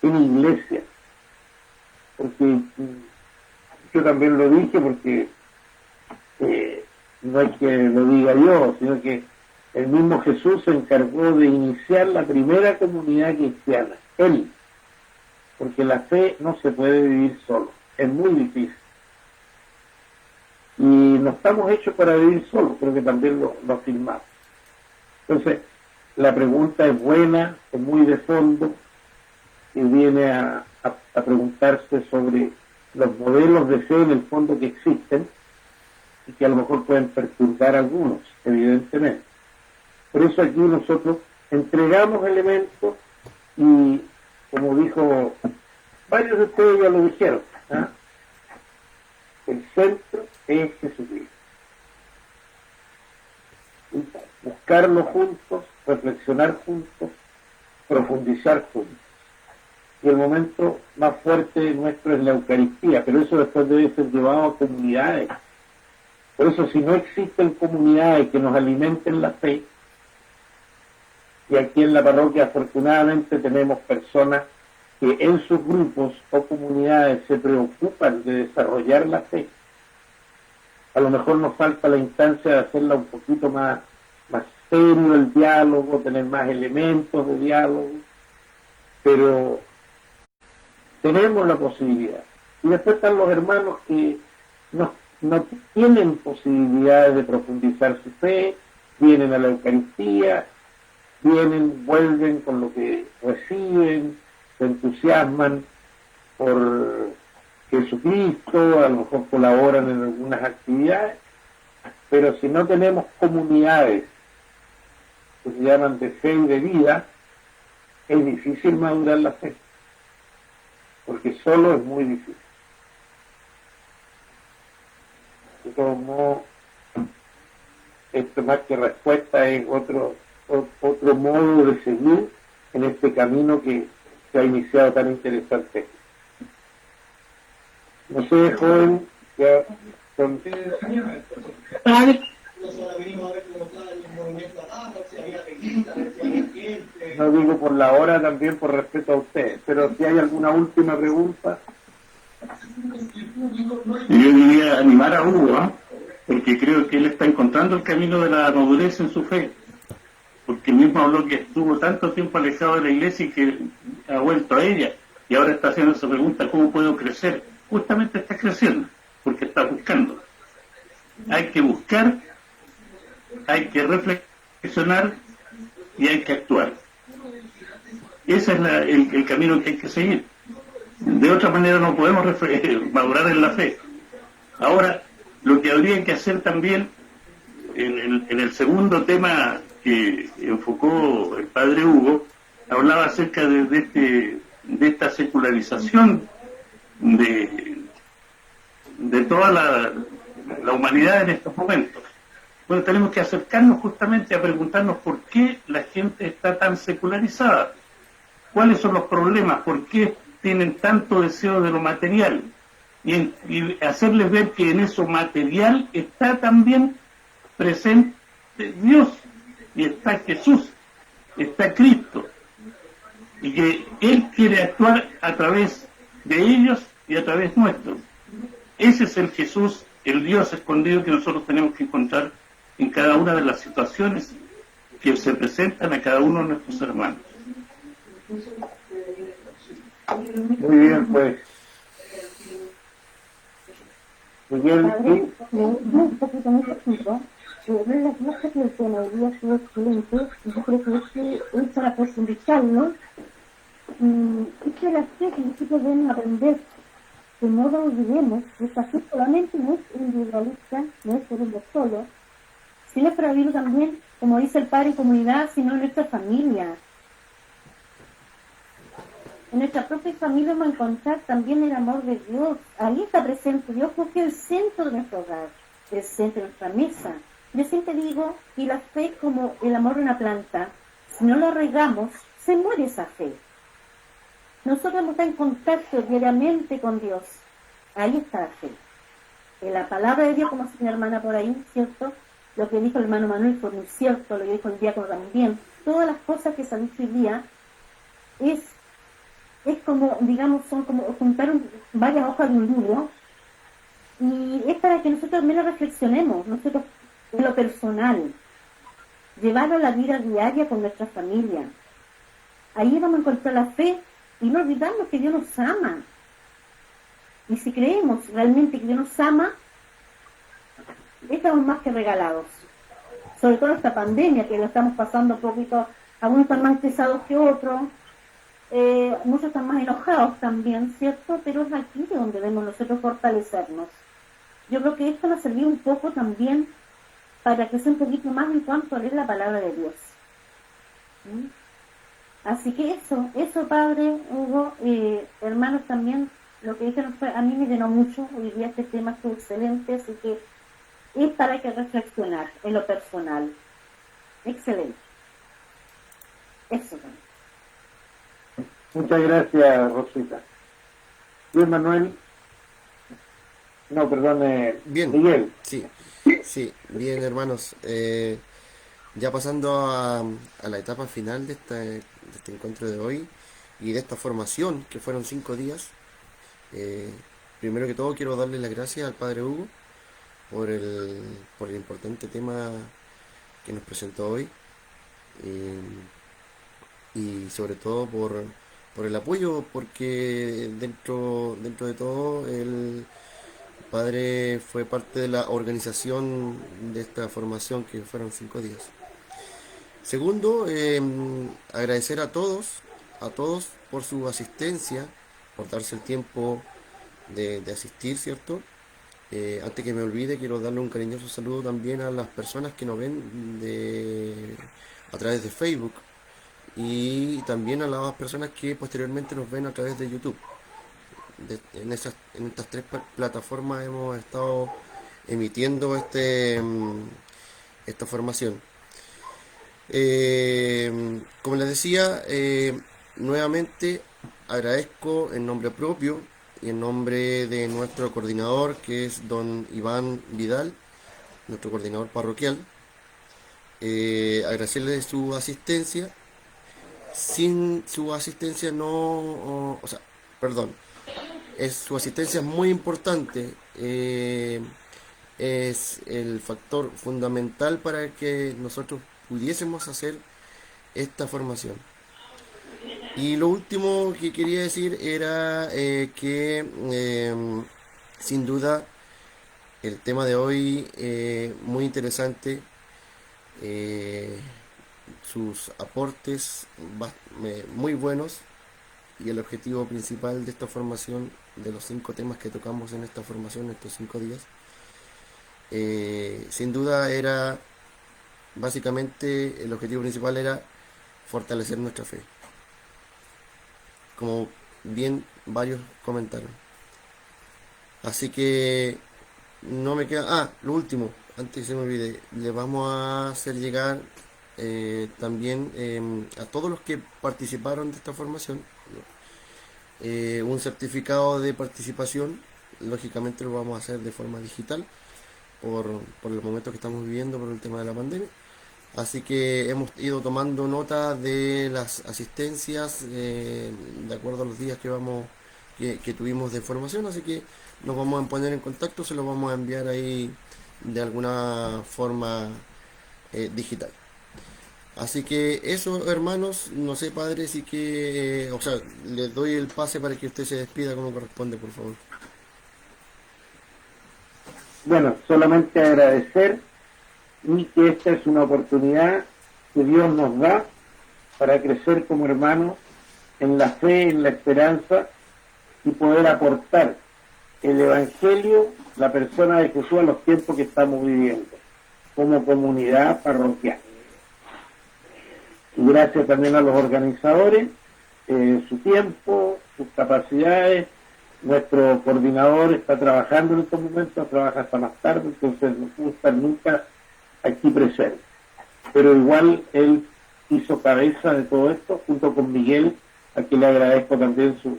en iglesia. Porque yo también lo dije, porque no es que lo diga yo, sino que el mismo Jesús se encargó de iniciar la primera comunidad cristiana, Él, porque la fe no se puede vivir solo, es muy difícil. Y no estamos hechos para vivir solos, creo que también lo afirmamos. Entonces, la pregunta es buena, es muy de fondo, y viene a preguntarse sobre los modelos de fe en el fondo que existen, y que a lo mejor pueden perturbar a algunos, evidentemente. Por eso aquí nosotros entregamos elementos y, como dijo, varios de ustedes ya lo dijeron, ¿ah? El centro es Jesucristo. Buscarlo juntos, reflexionar juntos, profundizar juntos. Y el momento más fuerte nuestro es la Eucaristía, pero eso después debe ser llevado a comunidades. Por eso, si no existen comunidades que nos alimenten la fe, y aquí en la parroquia afortunadamente tenemos personas que en sus grupos o comunidades se preocupan de desarrollar la fe, a lo mejor nos falta la instancia de hacerla un poquito más serio el diálogo, tener más elementos de diálogo, pero tenemos la posibilidad. Y después están los hermanos que no tienen posibilidades de profundizar su fe, vienen a la Eucaristía, vuelven con lo que reciben, se entusiasman por Jesucristo, a lo mejor colaboran en algunas actividades, pero si no tenemos comunidades que se llaman de fe y de vida, es difícil madurar la fe, porque solo es muy difícil. De todos modos, esto más que respuesta es otro modo de seguir en este camino que se ha iniciado tan interesante. No sé, joven, ya con... No digo por la hora, también por respeto a ustedes, pero si hay alguna última pregunta. Yo diría animar a Hugo, ¿eh? Porque creo que él está encontrando el camino de la madurez en su fe, porque él mismo habló que estuvo tanto tiempo alejado de la iglesia y que ha vuelto a ella, y ahora está haciendo esa pregunta, ¿cómo puedo crecer? Justamente está creciendo, porque está buscando. Hay que buscar, hay que reflexionar y hay que actuar. Ese es el camino que hay que seguir. De otra manera no podemos madurar en la fe. Ahora, lo que habría que hacer también, en el segundo tema que enfocó el padre Hugo, hablaba acerca de esta secularización de toda la humanidad en estos momentos. Bueno, tenemos que acercarnos justamente a preguntarnos por qué la gente está tan secularizada, cuáles son los problemas, por qué tienen tanto deseo de lo material, y hacerles ver que en eso material está también presente Dios, y está Jesús, está Cristo, y que Él quiere actuar a través de ellos y a través nuestro. Ese es el Jesús, el Dios escondido que nosotros tenemos que encontrar en cada una de las situaciones que se presentan a cada uno de nuestros hermanos. Muy bien, pues. Miguel, ¿sí? Me gusta un poquito más poquito. La clase que tiene hoy día ha sido excelente. Yo creo que es para profundizarlo y que las técnicas deben aprender que no lo olvidemos, esta fe solamente no es individualista, no es por uno solo, sino para vivir también, como dice el Padre, en comunidad, sino en nuestra familia. En nuestra propia familia vamos a encontrar también el amor de Dios. Ahí está presente Dios porque es el centro de nuestro hogar, el centro de nuestra mesa. Yo siempre digo que la fe es como el amor de una planta. Si no la regamos, se muere esa fe. Nosotros vamos a estar en contacto diariamente con Dios. Ahí está la fe. En la palabra de Dios, como dice mi hermana por ahí, ¿cierto? Lo que dijo el hermano Manuel fue muy cierto, lo que dijo el diácono también. Todas las cosas que se han dicho hoy día es como, digamos, son como juntar varias hojas de un libro, y es para que nosotros también lo reflexionemos, nosotros en lo personal, llevarlo a la vida diaria con nuestra familia. Ahí vamos a encontrar la fe y no olvidarnos que Dios nos ama. Y si creemos realmente que Dios nos ama, estamos más que regalados. Sobre todo esta pandemia, que lo estamos pasando un poquito, algunos están más estresados que otros, muchos están más enojados también, ¿cierto? Pero es aquí de donde debemos nosotros fortalecernos. Yo creo que esto nos sirvió un poco también para crecer un poquito más en cuanto a leer la palabra de Dios. ¿Mm? Así que eso Padre, Hugo, hermanos también, lo que dijeron fue, a mí me llenó mucho, hoy día este tema fue excelente, así que es para que reflexionar en lo personal. Excelente. Eso también. Muchas gracias, Rosita. Luis Manuel. No, perdón, Bien, Miguel. sí, bien, hermanos. Ya pasando a la etapa final de este encuentro de hoy y de esta formación, que fueron 5 días. Primero que todo quiero darle las gracias al Padre Hugo por el importante tema que nos presentó hoy, y sobre todo por el apoyo, porque dentro de todo el Padre fue parte de la organización de esta formación, que fueron 5 días. Segundo, agradecer a todos por su asistencia, por darse el tiempo de asistir, ¿cierto? Antes que me olvide, quiero darle un cariñoso saludo también a las personas que nos ven a través de Facebook, y también a las personas que posteriormente nos ven a través de YouTube. En estas 3 plataformas hemos estado emitiendo esta formación. Como les decía, nuevamente agradezco en nombre propio y en nombre de nuestro coordinador, que es don Iván Vidal, nuestro coordinador parroquial, agradecerle su asistencia. Sin su asistencia su asistencia es muy importante, es el factor fundamental para que nosotros pudiésemos hacer esta formación. Y lo último que quería decir era que sin duda el tema de hoy muy interesante, sus aportes muy buenos, y el objetivo principal de esta formación, de los 5 temas que tocamos en esta formación, estos 5 días, sin duda era, básicamente el objetivo principal era fortalecer nuestra fe, como bien varios comentaron. Así que no me queda... lo último, antes que se me olvide, le vamos a hacer llegar también a todos los que participaron de esta formación un certificado de participación. Lógicamente lo vamos a hacer de forma digital por los momentos que estamos viviendo por el tema de la pandemia. Así que hemos ido tomando nota de las asistencias de acuerdo a los días que tuvimos de formación, así que nos vamos a poner en contacto, se los vamos a enviar ahí de alguna forma digital. Así que eso, hermanos, no sé, padre, si que, les doy el pase para que usted se despida como corresponde, por favor. Bueno, solamente agradecer, y que esta es una oportunidad que Dios nos da para crecer como hermanos en la fe, en la esperanza, y poder aportar el Evangelio, la persona de Jesús a los tiempos que estamos viviendo, como comunidad parroquial. Y gracias también a los organizadores, su tiempo, sus capacidades. Nuestro coordinador está trabajando en estos momentos, trabaja hasta más tarde, entonces no pudo estar nunca aquí presente. Pero igual él hizo cabeza de todo esto, junto con Miguel, a quien le agradezco también su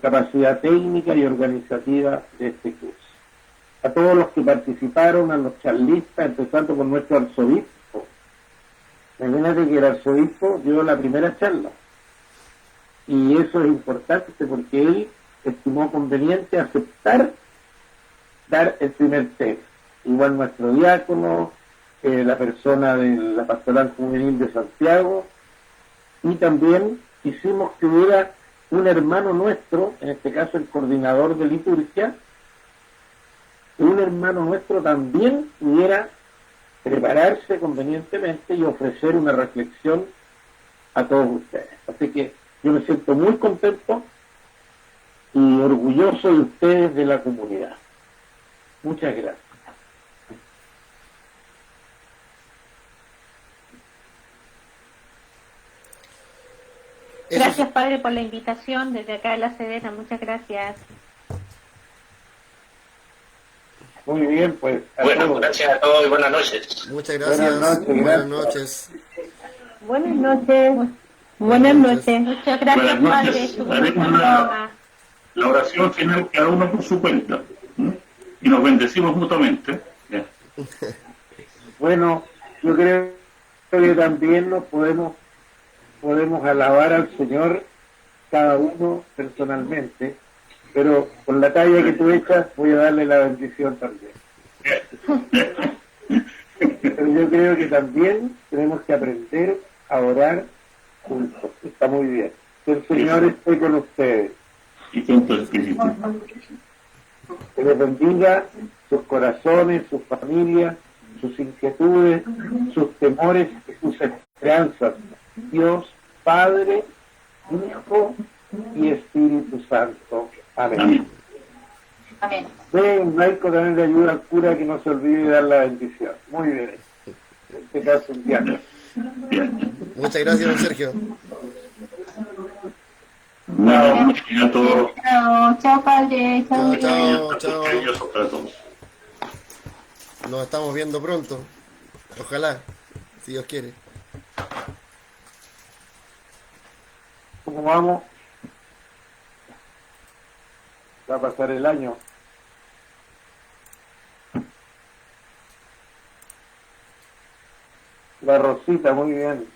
capacidad técnica y organizativa de este curso. A todos los que participaron, a los charlistas, empezando con nuestro arzobispo. Imagínate que el arzobispo dio la primera charla. Y eso es importante porque él estimó conveniente aceptar dar el primer texto. Igual nuestro diácono, la persona de la Pastoral Juvenil de Santiago, y también quisimos que hubiera un hermano nuestro, en este caso el coordinador de liturgia, que un hermano nuestro también pudiera prepararse convenientemente y ofrecer una reflexión a todos ustedes. Así que yo me siento muy contento y orgulloso de ustedes, de la comunidad. Muchas gracias. Gracias, Padre, por la invitación desde acá de La Serena. Muchas gracias. Muy bien, pues. Bueno, gracias a todos y buenas noches. Muchas gracias. Buenas noches. Buenas noches. Buenas noches. Buenas noches. Muchas gracias, Buenas Padre. noches. Su Haremos programa. la oración final cada uno por su cuenta. Y nos bendecimos mutuamente. Ya. Bueno, yo creo que también nos podemos alabar al Señor cada uno personalmente, pero con la talla que tú echas voy a darle la bendición también. Pero yo creo que también tenemos que aprender a orar juntos. Está muy bien. Que el Señor esté con ustedes. Y con tu espíritu. Que les bendiga sus corazones, sus familias, sus inquietudes, sus temores y sus esperanzas. Dios, Padre, Hijo y Espíritu Santo. Amén. Amén. Amén. Ven, Marco también le ayuda al cura que no se olvide de dar la bendición. Muy bien. En este caso, un diácono. Bien. Muchas gracias, don Sergio. Bueno, a todos. Chao, chao, Padre. Chao. Chao. Maravilloso para todos. Nos estamos viendo pronto. Ojalá, si Dios quiere. ¿Cómo vamos? Va a pasar el año. La Rosita, muy bien.